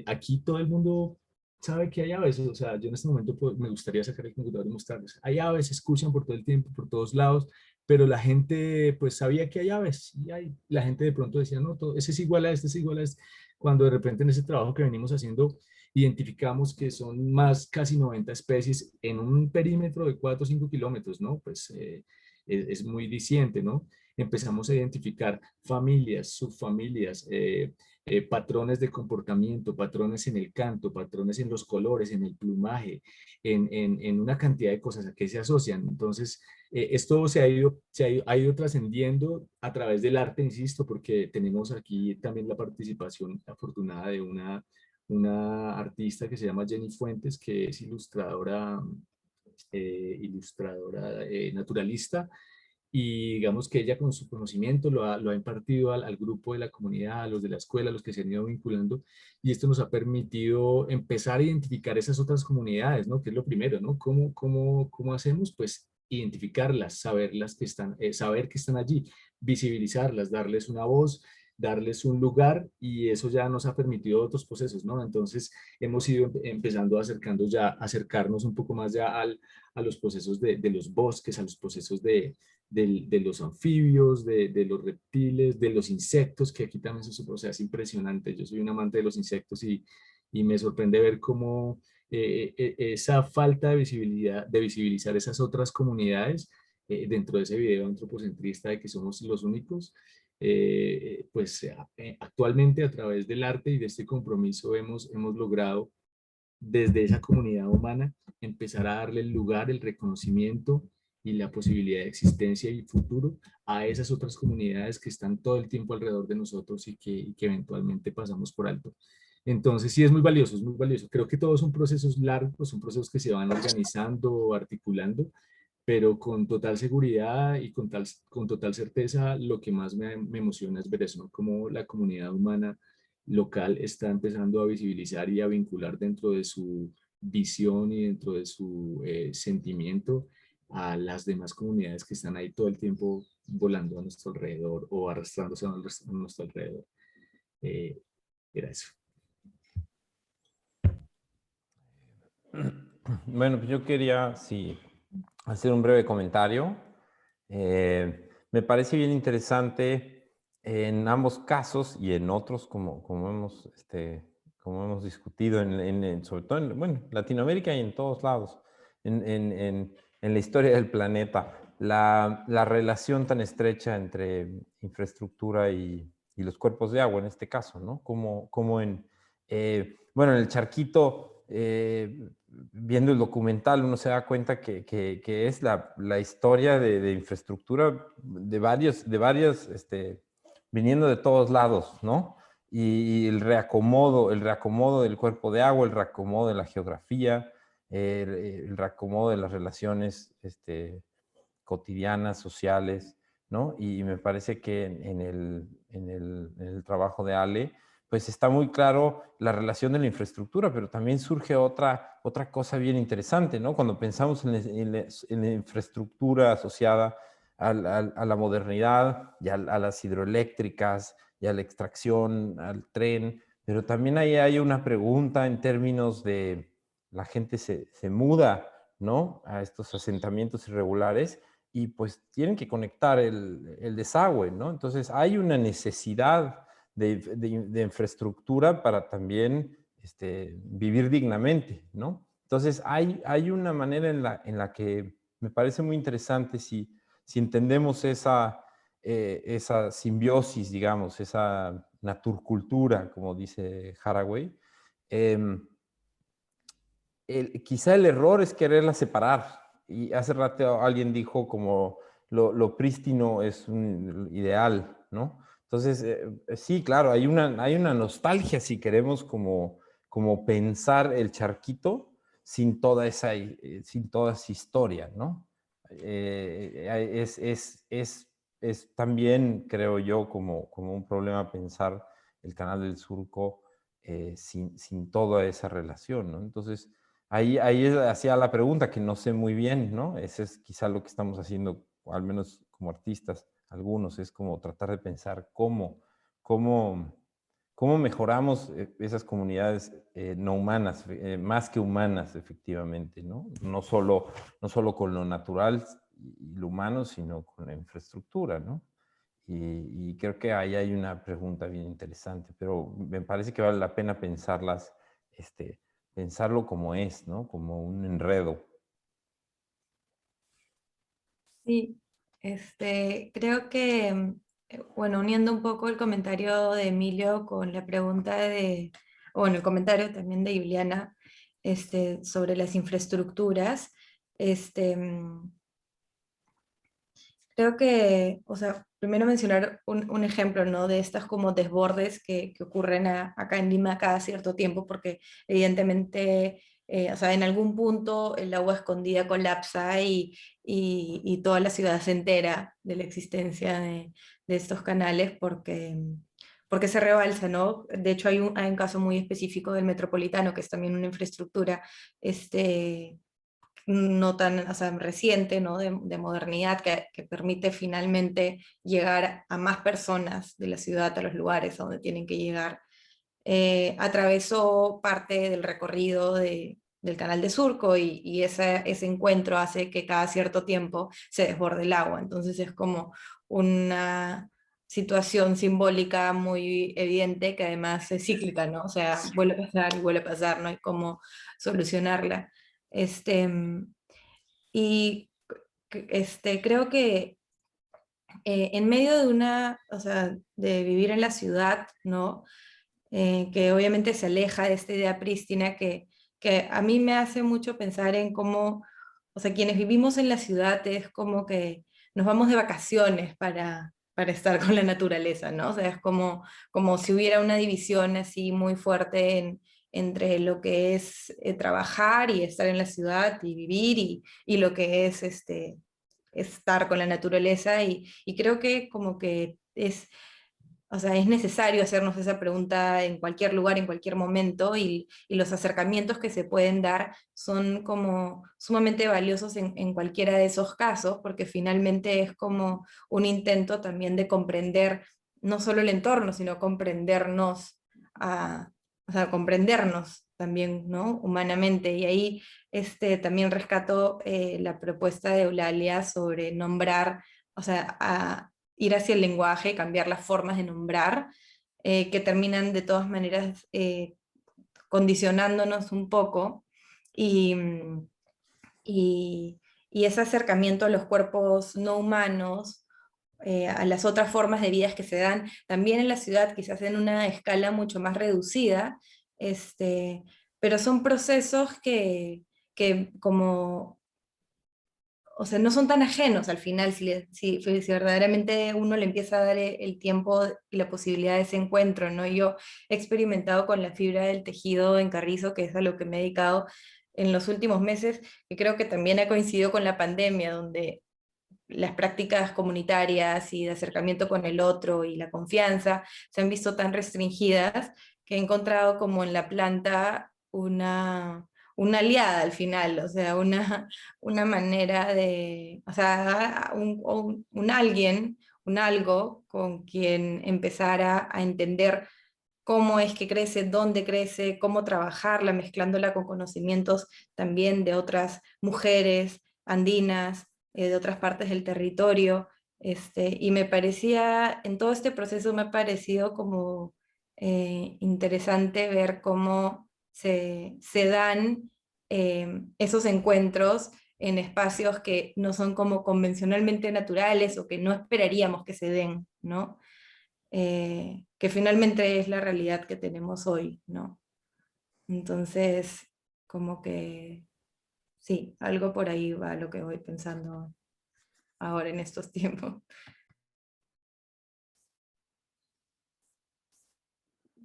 S6: Aquí todo el mundo sabe que hay aves, o sea, yo en este momento me gustaría sacar el computador y mostrarles. Hay aves, se escuchan por todo el tiempo, por todos lados, pero la gente pues sabía que hay aves y la gente de pronto decía, no, ese es igual a este, es igual a este, cuando de repente en ese trabajo que venimos haciendo identificamos que son más casi 90 especies en un perímetro de 4 o 5 kilómetros, ¿no? Pues es muy diciente, ¿no? Empezamos a identificar familias, subfamilias, patrones de comportamiento, patrones en el canto, patrones en los colores, en el plumaje, en una cantidad de cosas a que se asocian. Entonces, esto ha ido trascendiendo a través del arte, insisto, porque tenemos aquí también la participación afortunada de una artista que se llama Jenny Fuentes, que es ilustradora naturalista, y digamos que ella con su conocimiento lo ha impartido al grupo de la comunidad, a los de la escuela, a los que se han ido vinculando, y esto nos ha permitido empezar a identificar esas otras comunidades, ¿no? Que es lo primero, ¿no? ¿Cómo hacemos? Pues identificarlas, saberlas que están, saber que están allí, visibilizarlas, darles una voz, darles un lugar, y eso ya nos ha permitido otros procesos, ¿no? Entonces hemos ido empezando acercarnos un poco más ya a los procesos de los bosques, a los procesos de los anfibios, de los reptiles, de los insectos, que aquí también o sea, es impresionante. Yo soy un amante de los insectos y me sorprende ver cómo esa falta de visibilidad, de visibilizar esas otras comunidades dentro de ese video antropocentrista de que somos los únicos, pues actualmente a través del arte y de este compromiso hemos logrado desde esa comunidad humana empezar a darle el lugar, el reconocimiento y la posibilidad de existencia y futuro a esas otras comunidades que están todo el tiempo alrededor de nosotros y que eventualmente pasamos por alto. Entonces sí, es muy valioso, Creo que todos son procesos largos, son procesos que se van organizando, articulando, pero con total seguridad y con total certeza, lo que más me emociona es ver eso, ¿no? Cómo la comunidad humana local está empezando a visibilizar y a vincular dentro de su visión y dentro de su sentimiento a las demás comunidades que están ahí todo el tiempo volando a nuestro alrededor o arrastrándose a nuestro alrededor. Era eso.
S3: Bueno, pues yo quería, sí, hacer un breve comentario. Me parece bien interesante en ambos casos y en otros, como hemos discutido, sobre todo en bueno, Latinoamérica y en todos lados, en la historia del planeta, la relación tan estrecha entre infraestructura y los cuerpos de agua, en este caso, ¿no? Como en el charquito, viendo el documental, uno se da cuenta que es la historia de infraestructura de varios, viniendo de todos lados, ¿no? Y el reacomodo del cuerpo de agua, el reacomodo de la geografía, el reacomodo de las relaciones cotidianas, sociales, ¿no? Y me parece que en el trabajo de Ale, pues está muy claro la relación de la infraestructura, pero también surge otra cosa bien interesante, ¿no? Cuando pensamos en la infraestructura asociada a la modernidad y a las hidroeléctricas y a la extracción, al tren, pero también ahí hay una pregunta en términos de la gente se muda, ¿no? A estos asentamientos irregulares y pues tienen que conectar el desagüe, ¿no? Entonces hay una necesidad de infraestructura para también vivir dignamente, ¿no? Entonces hay una manera en la que me parece muy interesante si entendemos esa simbiosis, digamos, esa naturcultura, como dice Haraway, quizá el error es quererla separar. Y hace rato alguien dijo como lo prístino es un ideal, ¿no? Entonces, sí, claro, hay una nostalgia si queremos como pensar el charquito sin toda esa historia, ¿no? Es también, creo yo, como un problema pensar el Canal del Surco sin toda esa relación, ¿no? Entonces, ahí hacía la pregunta que no sé muy bien, ¿no? Ese es quizá lo que estamos haciendo, al menos como artistas, algunos, es como tratar de pensar cómo mejoramos esas comunidades no humanas, más que humanas, efectivamente, ¿no? No solo con lo natural y lo humano, sino con la infraestructura, ¿no? Y creo que ahí hay una pregunta bien interesante, pero me parece que vale la pena pensarlas, pensarlo como es, ¿no? Como un enredo.
S2: Sí, creo que, bueno, uniendo un poco el comentario de Emilio con la pregunta el comentario también de Juliana, sobre las infraestructuras, creo que, o sea, primero mencionar un ejemplo, ¿no? De estas como desbordes que ocurren acá en Lima cada cierto tiempo, porque evidentemente, o sea, en algún punto el agua escondida colapsa y toda la ciudad se entera de la existencia de estos canales porque se rebalsa, ¿no? De hecho, hay un caso muy específico del Metropolitano, que es también una infraestructura, no tan, o sea, reciente, ¿no? de modernidad, que permite finalmente llegar a más personas de la ciudad a los lugares a donde tienen que llegar. Atravesó parte del recorrido del Canal de Surco y ese encuentro hace que cada cierto tiempo se desborde el agua. Entonces es como una situación simbólica muy evidente que además es cíclica, ¿no? O sea, vuelve a pasar y vuelve a pasar, no hay cómo solucionarla. Y creo que en medio de o sea, de vivir en la ciudad, ¿no? Que obviamente se aleja de esta idea prístina que a mí me hace mucho pensar en cómo, o sea, quienes vivimos en la ciudad es como que nos vamos de vacaciones para estar con la naturaleza, ¿no? O sea, es como si hubiera una división así muy fuerte entre lo que es trabajar y estar en la ciudad y vivir y lo que es estar con la naturaleza y creo que como que o sea, es necesario hacernos esa pregunta en cualquier lugar, en cualquier momento, y los acercamientos que se pueden dar son como sumamente valiosos en cualquiera de esos casos, porque finalmente es como un intento también de comprender no solo el entorno, sino comprendernos, o sea, comprendernos también, ¿no? Humanamente. Y ahí también rescato la propuesta de Eulalia sobre nombrar, o sea, ir hacia el lenguaje, cambiar las formas de nombrar, que terminan de todas maneras condicionándonos un poco, y, y, y ese acercamiento a los cuerpos no humanos, a las otras formas de vidas que se dan también en la ciudad, quizás en una escala mucho más reducida, pero son procesos que como, o sea, no son tan ajenos al final, si verdaderamente uno le empieza a dar el tiempo y la posibilidad de ese encuentro, ¿no? Yo he experimentado con la fibra del tejido en Carrizo, que es a lo que me he dedicado en los últimos meses, que creo que también ha coincidido con la pandemia, donde las prácticas comunitarias y de acercamiento con el otro y la confianza se han visto tan restringidas que he encontrado como en la planta una aliada al final, o sea, una manera de, o sea, un alguien, un algo con quien empezar a entender cómo es que crece, dónde crece, cómo trabajarla, mezclándola con conocimientos también de otras mujeres andinas, de otras partes del territorio, y me parecía, en todo este proceso me ha parecido como interesante ver cómo se dan esos encuentros en espacios que no son como convencionalmente naturales o que no esperaríamos que se den, ¿no? Que finalmente es la realidad que tenemos hoy, ¿no? Entonces, como que sí, algo por ahí va lo que voy pensando ahora en estos tiempos.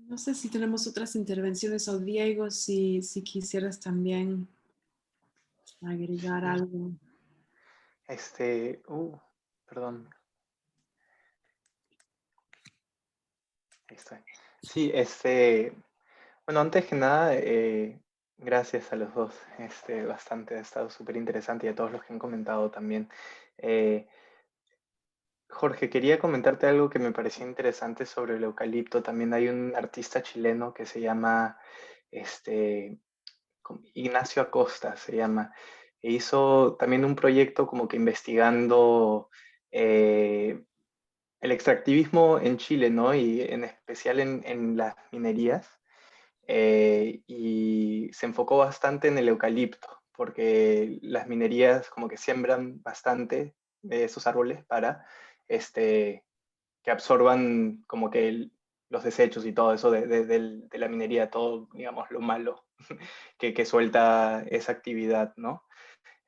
S1: No sé si tenemos otras intervenciones o Diego, si quisieras también agregar algo.
S4: Perdón. Ahí estoy. Sí, bueno, antes que nada, gracias a los dos, bastante, ha estado súper interesante y a todos los que han comentado también. Jorge, quería comentarte algo que me parecía interesante sobre el eucalipto. También hay un artista chileno que se llama Ignacio Acosta, se llama. E hizo también un proyecto como que investigando el extractivismo en Chile, ¿no? Y en especial en las minerías. Y se enfocó bastante en el eucalipto, porque las minerías como que siembran bastante de esos árboles para que absorban como que los desechos y todo eso de la minería, todo, digamos, lo malo que suelta esa actividad, ¿no?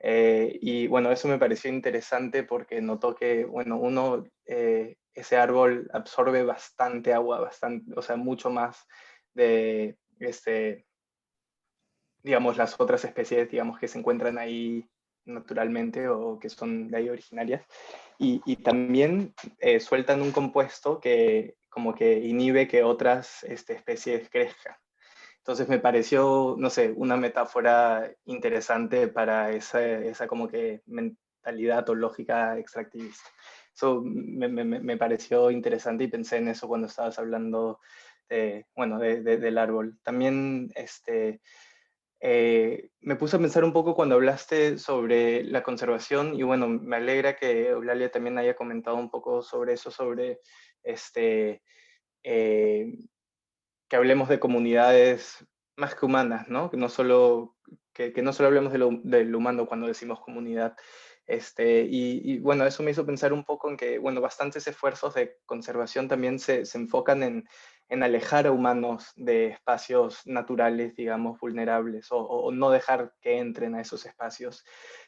S4: Y bueno, eso me pareció interesante porque notó que, bueno, ese árbol absorbe bastante agua, bastante, o sea, mucho más de, digamos, las otras especies, digamos, que se encuentran ahí naturalmente o que son de ahí originarias. Y también sueltan un compuesto que como que inhibe que otras especies crezcan. Entonces me pareció, no sé, una metáfora interesante para esa como que mentalidad o lógica extractivista. Eso me pareció interesante y pensé en eso cuando estabas hablando del árbol. También me puse a pensar un poco cuando hablaste sobre la conservación y bueno, me alegra que Eulalia también haya comentado un poco sobre eso, sobre que hablemos de comunidades más que humanas, ¿no? Que no solo hablemos del humano cuando decimos comunidad. Y bueno, eso me hizo pensar un poco en que, bueno, bastantes esfuerzos de conservación también se enfocan en alejar a humanos de espacios naturales, digamos, vulnerables, o no dejar que entren a esos espacios.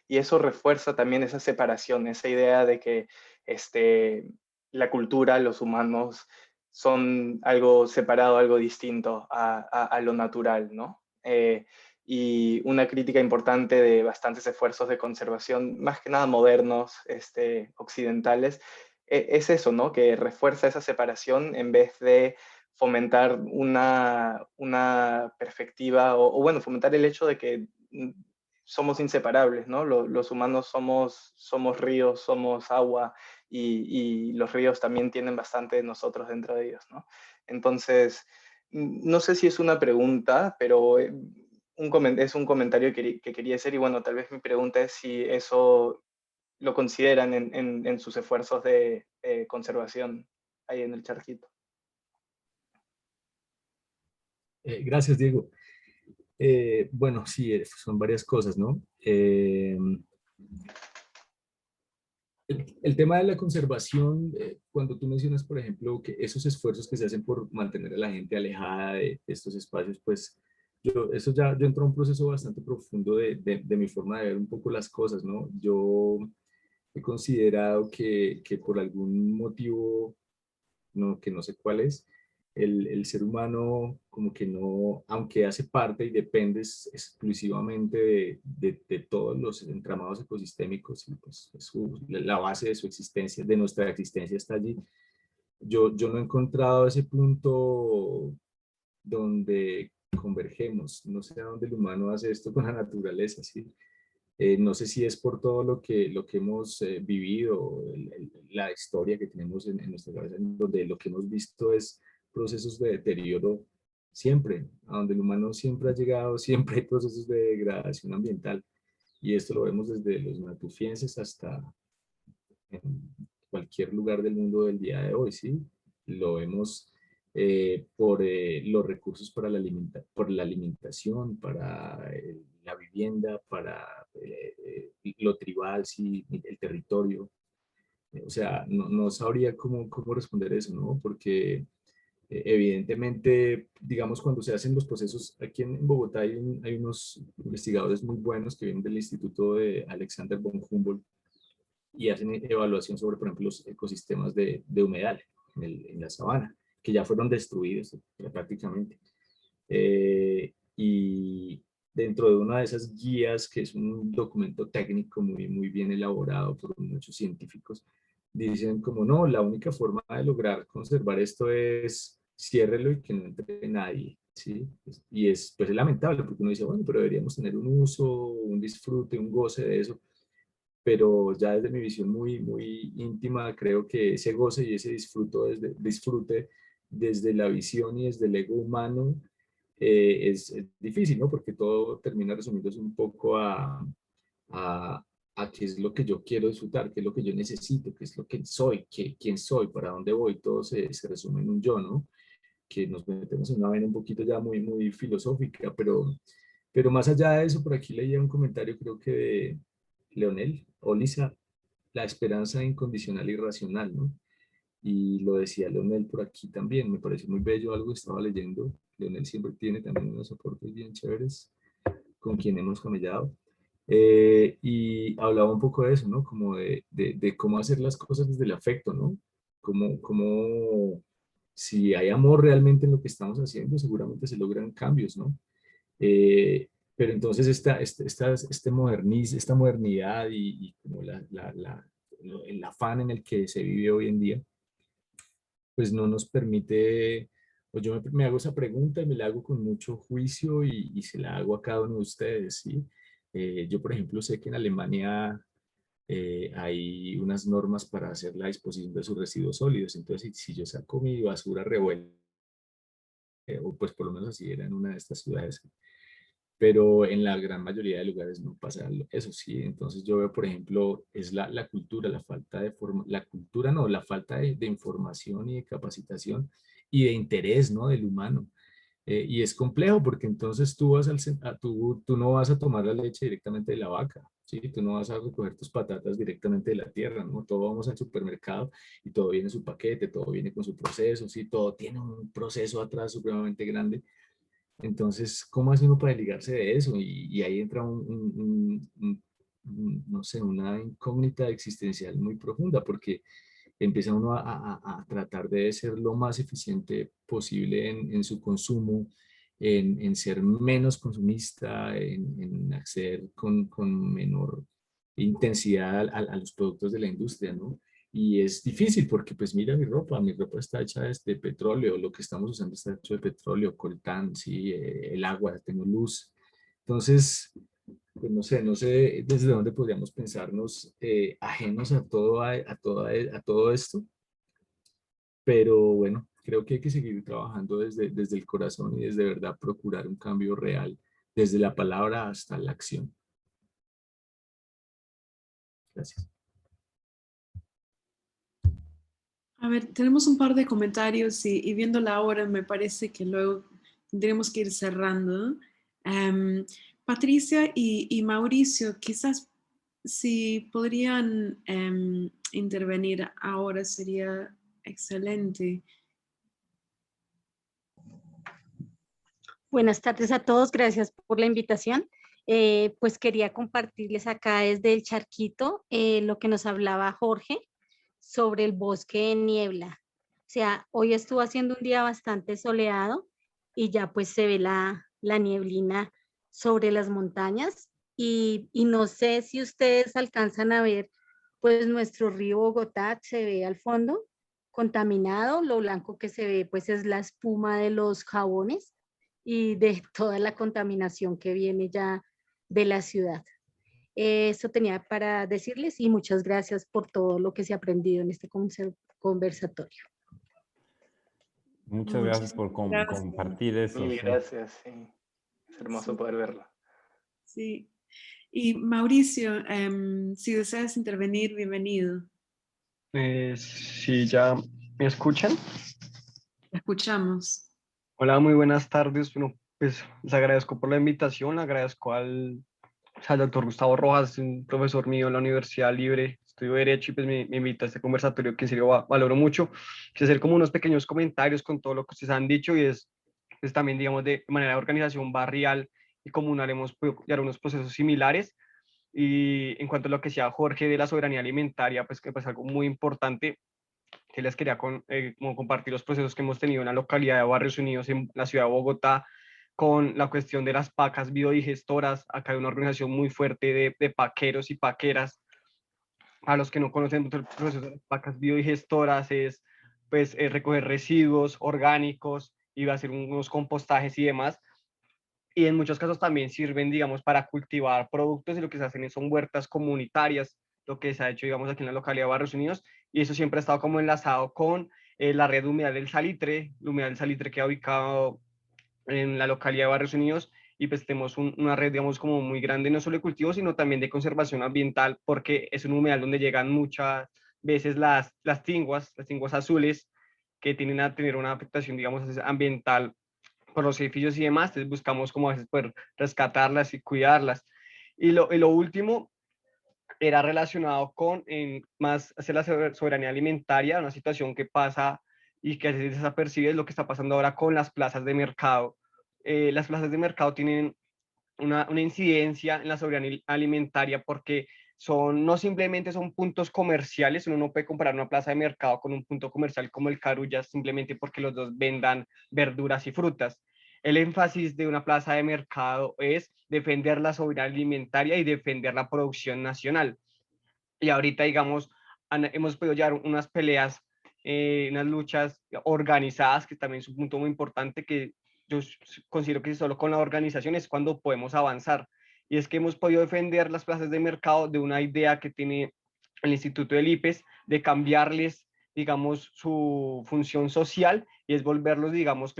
S4: Y eso refuerza también esa separación, esa idea de que la cultura, los humanos, son algo separado, algo distinto a lo natural, ¿no? Y una crítica importante de bastantes esfuerzos de conservación, más que nada modernos, occidentales, es eso, ¿no? Que refuerza esa separación en vez de fomentar una perspectiva, o bueno, fomentar el hecho de que somos inseparables, ¿no? Los humanos somos ríos, somos agua, y los ríos también tienen bastante de nosotros dentro de ellos, ¿no? Entonces, no sé si es una pregunta, pero es un comentario que quería hacer, y bueno, tal vez mi pregunta es si eso lo consideran en sus esfuerzos de conservación ahí en el charquito.
S6: Gracias, Diego. Bueno, sí, son varias cosas, ¿no? El tema de la conservación, cuando tú mencionas, por ejemplo, que esos esfuerzos que se hacen por mantener a la gente alejada de estos espacios, pues yo entro a un proceso bastante profundo de mi forma de ver un poco las cosas, ¿no? Yo he considerado que por algún motivo, que no sé cuál es, el ser humano como que no, aunque hace parte y depende exclusivamente de todos los entramados ecosistémicos, y pues la base de su existencia, de nuestra existencia está allí. Yo no he encontrado ese punto donde convergemos. No sé a dónde el humano hace esto con la naturaleza, ¿sí? No sé si es por todo lo que hemos vivido, la historia que tenemos en nuestra cabeza, donde lo que hemos visto es procesos de deterioro siempre, a donde el humano siempre ha llegado, siempre hay procesos de degradación ambiental. Y esto lo vemos desde los natufienses hasta en cualquier lugar del mundo del día de hoy, ¿sí? Lo vemos por los recursos para por la alimentación, para la vivienda, para lo tribal, sí, el territorio. O sea, no sabría cómo responder eso, ¿no? Porque evidentemente, digamos, cuando se hacen los procesos, aquí en Bogotá hay unos investigadores muy buenos que vienen del Instituto de Alexander von Humboldt y hacen evaluación sobre, por ejemplo, los ecosistemas de humedal en la sabana, que ya fueron destruidos prácticamente. Y dentro de una de esas guías, que es un documento técnico muy bien elaborado por muchos científicos, dicen como no, la única forma de lograr conservar esto es ciérrelo y que no entre nadie, ¿sí? Y pues es lamentable porque uno dice, bueno, pero deberíamos tener un uso, un disfrute, un goce de eso, pero ya desde mi visión muy íntima creo que ese goce y ese disfrute desde la visión y desde el ego humano es difícil, ¿no? Porque todo termina resumiéndose un poco a qué es lo que yo quiero disfrutar, qué es lo que yo necesito, qué es lo que soy, quién soy, para dónde voy, todo se resume en un yo, ¿no? Que nos metemos en una vena un poquito ya muy filosófica, pero más allá de eso, por aquí leía un comentario, creo que de Leonel o Lisa, la esperanza incondicional y racional, ¿no? Y lo decía Leonel por aquí también, me pareció muy bello algo que estaba leyendo. Leonel siempre tiene también unos aportes bien chéveres con quien hemos camellado. Y hablaba un poco de eso, ¿no? Como de cómo hacer las cosas desde el afecto, ¿no? Como si hay amor realmente en lo que estamos haciendo, seguramente se logran cambios, ¿no? Pero entonces esta modernidad y como el afán en el que se vive hoy en día, pues no nos permite, pues yo me hago esa pregunta y me la hago con mucho juicio y se la hago a cada uno de ustedes, ¿sí? Yo, por ejemplo, sé que en Alemania hay unas normas para hacer la disposición de sus residuos sólidos, entonces si yo saco mi basura revuelta, o pues por lo menos así era en una de estas ciudades, pero en la gran mayoría de lugares no pasa eso, sí. Entonces yo veo, por ejemplo, es la cultura, la falta de la cultura, no, la falta de información y de capacitación y de interés, ¿no? Del humano. Y es complejo porque entonces tú tú no vas a tomar la leche directamente de la vaca, ¿sí? Tú no vas a recoger tus patatas directamente de la tierra, ¿no? Todo vamos al supermercado y todo viene en su paquete, todo viene con su proceso, ¿sí? Todo tiene un proceso atrás supremamente grande. Entonces, ¿cómo hace uno para desligarse de eso? Y ahí entra no sé, una incógnita existencial muy profunda, porque empieza uno a tratar de ser lo más eficiente posible en su consumo, en ser menos consumista, en acceder con menor intensidad a los productos de la industria, ¿no? Y es difícil porque, pues mira mi ropa está hecha de petróleo, lo que estamos usando está hecho de petróleo, coltán, sí, el agua, tengo luz. Entonces, pues no sé desde dónde podríamos pensarnos ajenos a todo esto, pero bueno, creo que hay que seguir trabajando desde el corazón y desde verdad procurar un cambio real, desde la palabra hasta la acción. Gracias.
S1: A ver, tenemos un par de comentarios y viendo la hora me parece que luego tendremos que ir cerrando. Patricia y Mauricio, quizás si podrían intervenir ahora sería excelente.
S15: Buenas tardes a todos, gracias por la invitación. Pues quería compartirles acá desde el charquito lo que nos hablaba Jorge sobre el bosque de niebla. O sea, hoy estuvo haciendo un día bastante soleado y ya pues se ve la nieblina sobre las montañas y no sé si ustedes alcanzan a ver, pues nuestro río Bogotá se ve al fondo contaminado, lo blanco que se ve pues es la espuma de los jabones y de toda la contaminación que viene ya de la ciudad. Eso tenía para decirles y muchas gracias por todo lo que se ha aprendido en este conversatorio.
S3: Muchas gracias por compartir eso.
S4: Mil
S3: sí.
S4: gracias, sí. Es hermoso poder verlo.
S1: Sí. Y Mauricio, si deseas intervenir, bienvenido.
S16: Sí, ya me escuchan.
S1: Escuchamos.
S16: Hola, muy buenas tardes. Bueno, pues les agradezco por la invitación, agradezco al doctor Gustavo Rojas, un profesor mío en la Universidad Libre, estudio Derecho, y pues me invita a este conversatorio que en serio valoro mucho. Quisiera hacer como unos pequeños comentarios con todo lo que ustedes han dicho y es también, digamos, de manera de organización barrial y comunal hemos podido llevar unos procesos similares. Y en cuanto a lo que decía Jorge de la soberanía alimentaria, pues que es algo muy importante que les quería como compartir los procesos que hemos tenido en la localidad de Barrios Unidos en la ciudad de Bogotá con la cuestión de las pacas biodigestoras. Acá hay una organización muy fuerte de paqueros y paqueras. A los que no conocen el proceso de las pacas biodigestoras es pues recoger residuos orgánicos y hacer unos compostajes y demás. Y en muchos casos también sirven, digamos, para cultivar productos y lo que se hacen son huertas comunitarias, lo que se ha hecho, digamos, aquí en la localidad de Barrios Unidos, y eso siempre ha estado como enlazado con la red de humedal del Salitre, la humedal del Salitre que ha ubicado en la localidad de Barrios Unidos, y pues tenemos una red, digamos, como muy grande, no solo de cultivos, sino también de conservación ambiental, porque es un humedal donde llegan muchas veces las tinguas azules, que tienen a tener una afectación, digamos, ambiental por los edificios y demás. Entonces buscamos como a veces poder rescatarlas y cuidarlas. Y lo último era relacionado con más hacia la soberanía alimentaria, una situación que pasa y que a veces desapercibe, es lo que está pasando ahora con las plazas de mercado. Las plazas de mercado tienen una incidencia en la soberanía alimentaria porque no simplemente son puntos comerciales. Uno no puede comparar una plaza de mercado con un punto comercial como el Carulla simplemente porque los dos vendan verduras y frutas. El énfasis de una plaza de mercado es defender la soberanía alimentaria y defender la producción nacional. Y ahorita, digamos, hemos podido llevar unas peleas, unas luchas organizadas, que también es un punto muy importante, que yo considero que solo con la organización es cuando podemos avanzar. Y es que hemos podido defender las plazas de mercado de una idea que tiene el Instituto del IPES de cambiarles, digamos, su función social, y es volverlos, digamos,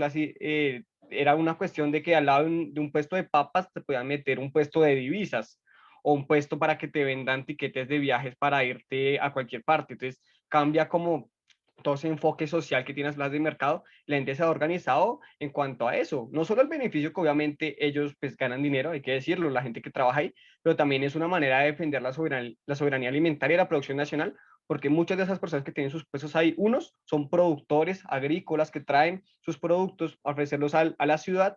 S16: era una cuestión de que al lado de un puesto de papas te puedan meter un puesto de divisas o un puesto para que te vendan tiquetes de viajes para irte a cualquier parte. Entonces cambia como todo ese enfoque social que tiene las plazas de mercado. La gente se ha organizado en cuanto a eso, no solo el beneficio que obviamente ellos pues ganan dinero, hay que decirlo, la gente que trabaja ahí, pero también es una manera de defender la soberanía alimentaria y la producción nacional, porque muchas de esas personas que tienen sus puestos ahí, unos son productores agrícolas que traen sus productos a ofrecerlos a la ciudad,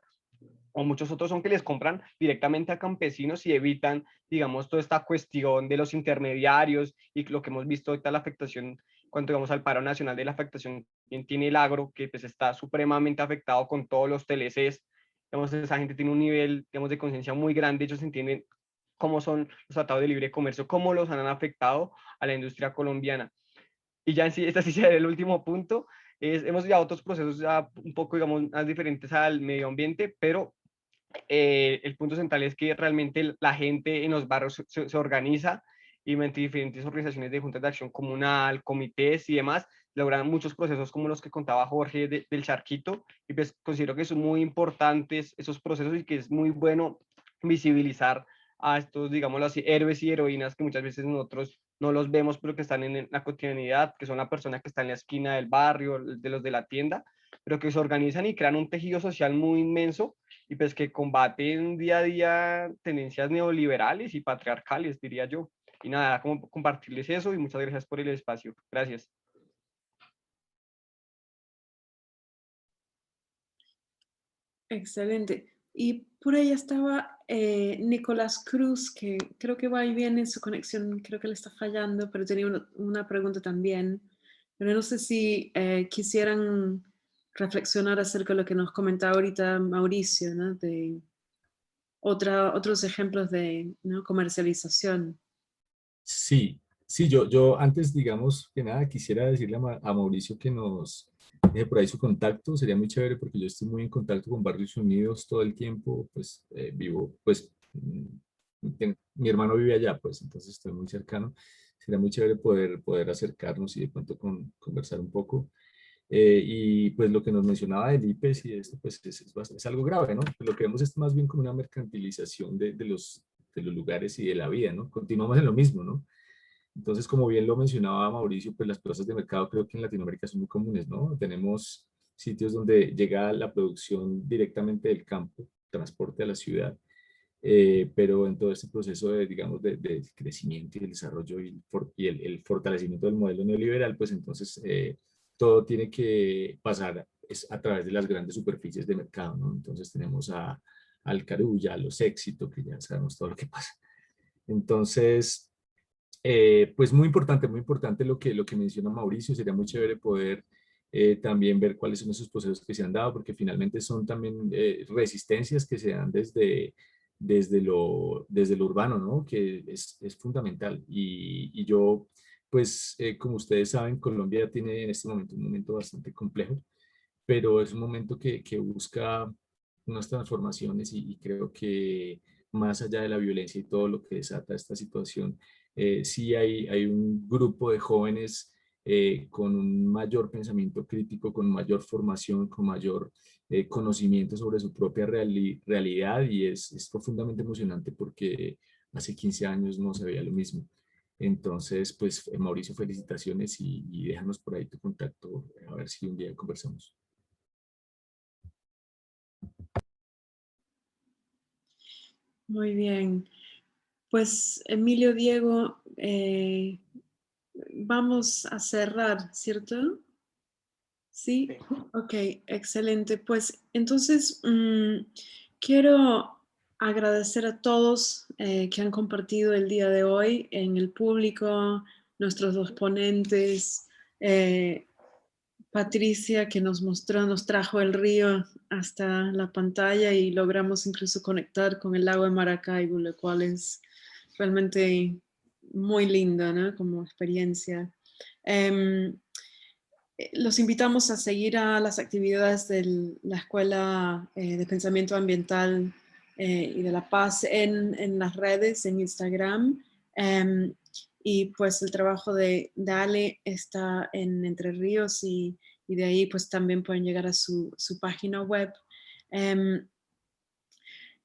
S16: o muchos otros son que les compran directamente a campesinos y evitan, digamos, toda esta cuestión de los intermediarios y lo que hemos visto ahorita, la afectación cuanto digamos al paro nacional de la afectación que tiene el agro, que pues está supremamente afectado con todos los TLCs. Digamos, esa gente tiene un nivel, digamos, de conciencia muy grande, ellos entienden cómo son los tratados de libre comercio, cómo los han afectado a la industria colombiana. Y ya en sí, este sí sería el último punto, hemos llevado otros procesos ya un poco, digamos, más diferentes al medio ambiente, pero el punto central es que realmente la gente en los barrios se organiza y mediante diferentes organizaciones de juntas de acción comunal, comités y demás, logran muchos procesos como los que contaba Jorge del Charquito, y pues considero que son muy importantes esos procesos y que es muy bueno visibilizar a estos, digámoslo así, héroes y heroínas que muchas veces nosotros no los vemos, pero que están en la cotidianidad, que son la persona que está en la esquina del barrio, de los de la tienda, pero que se organizan y crean un tejido social muy inmenso y pues que combaten día a día tendencias neoliberales y patriarcales, diría yo. Y nada, como compartirles eso y muchas gracias por el espacio. Gracias.
S1: Excelente. Y por ahí estaba Nicolás Cruz, que creo que va y viene su conexión, creo que le está fallando, pero tenía una pregunta también. Pero no sé si quisieran reflexionar acerca de lo que nos comentaba ahorita Mauricio, ¿no? De otros ejemplos de, ¿no?, comercialización.
S6: Sí, sí, yo antes, digamos que nada, quisiera decirle a Mauricio que nos deje por ahí su contacto, sería muy chévere porque yo estoy muy en contacto con Barrios Unidos todo el tiempo, pues vivo, pues mi hermano vive allá, pues entonces estoy muy cercano, sería muy chévere poder acercarnos y de pronto conversar un poco. Y pues lo que nos mencionaba del IPES y esto, pues es algo grave, ¿no? Lo que vemos es más bien como una mercantilización de los lugares y de la vida, ¿no? Continuamos en lo mismo, ¿no? Entonces, como bien lo mencionaba Mauricio, pues las plazas de mercado creo que en Latinoamérica son muy comunes, ¿no? Tenemos sitios donde llega la producción directamente del campo, transporte a la ciudad, pero en todo este proceso de, digamos, de crecimiento y el desarrollo y el fortalecimiento del modelo neoliberal, pues entonces todo tiene que pasar a través de las grandes superficies de mercado, ¿no? Entonces tenemos al Carulla, a los Éxito, que ya sabemos todo lo que pasa. Entonces, pues muy importante lo que menciona Mauricio. Sería muy chévere poder también ver cuáles son esos procesos que se han dado, porque finalmente son también resistencias que se dan desde lo urbano, ¿no? Que es fundamental. Y yo, pues, como ustedes saben, Colombia tiene en este momento un momento bastante complejo, pero es un momento que busca unas transformaciones y creo que más allá de la violencia y todo lo que desata esta situación, sí hay un grupo de jóvenes con un mayor pensamiento crítico, con mayor formación, con mayor conocimiento sobre su propia realidad y es profundamente emocionante porque hace 15 años no se veía lo mismo. Entonces, pues Mauricio, felicitaciones y déjanos por ahí tu contacto, a ver si un día conversamos.
S1: Muy bien. Pues Emilio, Diego, vamos a cerrar, ¿cierto? Sí, ok, excelente. Pues entonces quiero agradecer a todos que han compartido el día de hoy en el público, nuestros dos ponentes, Patricia que nos trajo el río hasta la pantalla y logramos incluso conectar con el lago de Maracaibo, lo cual es realmente muy linda, ¿no?, como experiencia. Los invitamos a seguir a las actividades de la Escuela de Pensamiento Ambiental y de la Paz en las redes, en Instagram. Y pues el trabajo de Ale está en Entre Ríos y de ahí pues también pueden llegar a su página web.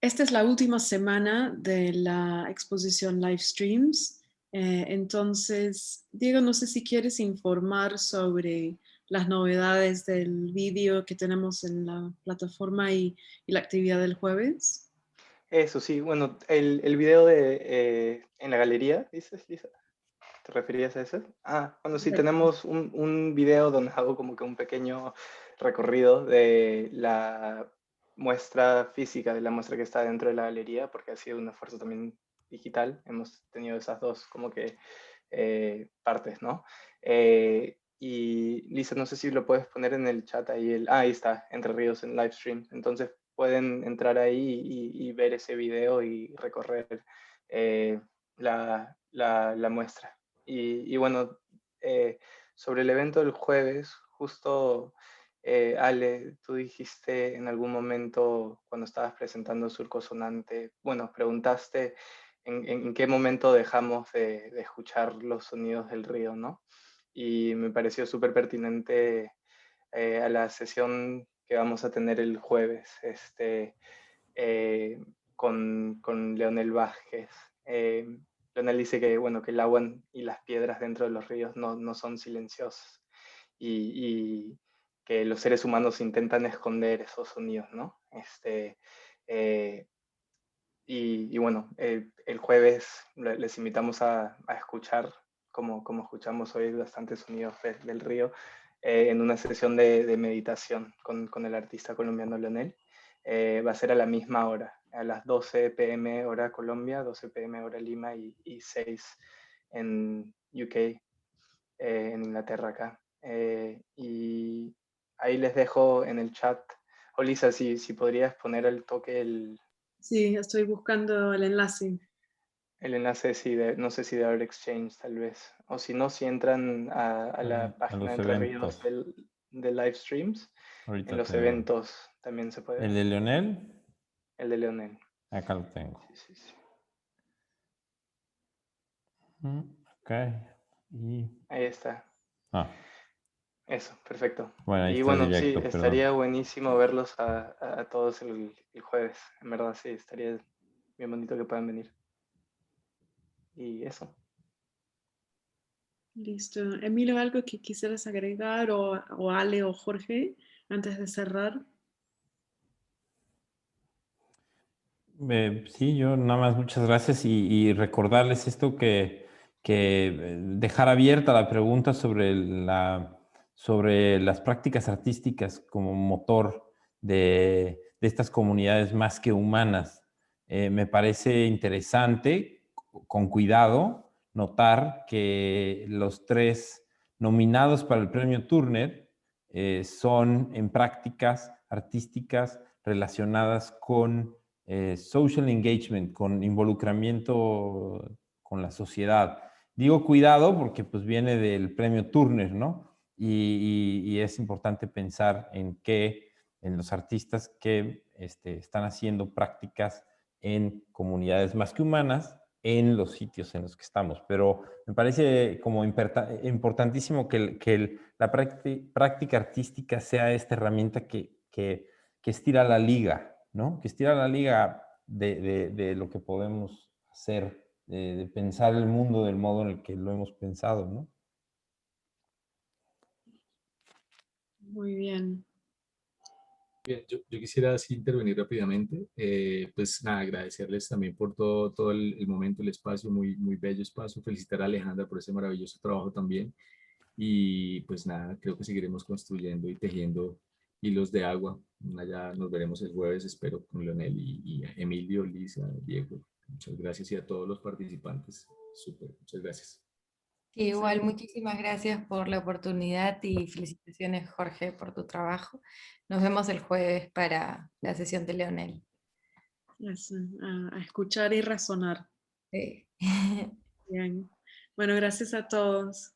S1: Esta es la última semana de la exposición Live Streams. Entonces, Diego, no sé si quieres informar sobre las novedades del vídeo que tenemos en la plataforma y la actividad del jueves.
S4: Eso sí, bueno, el video en la galería, ¿dices, Lisa? ¿Te referías a eso? Ah, bueno, sí, tenemos un video donde hago como que un pequeño recorrido de la muestra física, de la muestra que está dentro de la galería, porque ha sido un esfuerzo también digital. Hemos tenido esas dos como que partes, ¿no? Y Lisa, no sé si lo puedes poner en el chat ahí. Ahí está, Entre Ríos en live stream. Entonces pueden entrar ahí y ver ese video y recorrer la muestra. Y bueno, sobre el evento del jueves, justo Ale, tú dijiste en algún momento cuando estabas presentando Surco Sonante, bueno, preguntaste en qué momento dejamos de escuchar los sonidos del río, ¿no? Y me pareció súper pertinente a la sesión que vamos a tener el jueves con Leonel Vázquez. Leonel dice que, bueno, que el agua y las piedras dentro de los ríos no son silenciosas y que los seres humanos intentan esconder esos sonidos, ¿no? Y bueno, el jueves les invitamos a escuchar, como escuchamos hoy, bastantes sonidos del río, en una sesión de meditación con el artista colombiano Leonel. Va a ser a la misma hora, a las 12 p.m. hora Colombia, 12 p.m. hora Lima y 6 en UK, en Inglaterra acá. Y ahí les dejo en el chat. Lisa, si podrías poner al toque el...
S1: Sí, estoy buscando el enlace.
S4: El enlace, sí, no sé si de Art Exchange tal vez. O si no, si entran a la página de Entre Ríos de live streams,
S3: Ahorita
S4: en los eventos también se puede ver.
S3: ¿El de Leonel?
S4: El de Leonel.
S3: Acá lo tengo.
S4: Sí.
S3: Ok. Y...
S4: Ahí está. Eso, perfecto.
S3: Bueno, ahí
S4: y
S3: está
S4: bueno,
S3: directo,
S4: sí, estaría buenísimo verlos a todos el jueves. En verdad, sí, estaría bien bonito que puedan venir. Y eso.
S1: Listo. Emilio, ¿algo que quisieras agregar o Ale o Jorge antes de cerrar?
S3: Sí, yo nada más muchas gracias y recordarles esto que dejar abierta la pregunta sobre las prácticas artísticas como motor de estas comunidades más que humanas. Me parece interesante, con cuidado, notar que los 3 nominados para el premio Turner son en prácticas artísticas relacionadas con social engagement, con involucramiento con la sociedad. Digo cuidado porque pues viene del premio Turner, ¿no? Y es importante pensar en los artistas que están haciendo prácticas en comunidades más que humanas en los sitios en los que estamos. Pero me parece como importantísimo que la práctica artística sea esta herramienta que estira la liga, ¿no? Que estira la liga de lo que podemos hacer, de pensar el mundo del modo en el que lo hemos pensado, ¿no?
S1: Muy bien.
S6: Bien, yo quisiera así intervenir rápidamente. Pues nada, agradecerles también por todo el momento, el espacio, muy bello espacio. Felicitar a Alejandra por ese maravilloso trabajo también. Y pues nada, creo que seguiremos construyendo y tejiendo hilos de agua. Allá nos veremos el jueves, espero, con Leonel y Emilio, Lisa, Diego. Muchas gracias y a todos los participantes. Súper, muchas gracias.
S2: Igual, muchísimas gracias por la oportunidad y felicitaciones, Jorge, por tu trabajo. Nos vemos el jueves para la sesión de Leonel.
S1: Eso, a escuchar y razonar.
S2: Sí.
S1: Bien. Bueno, gracias a todos.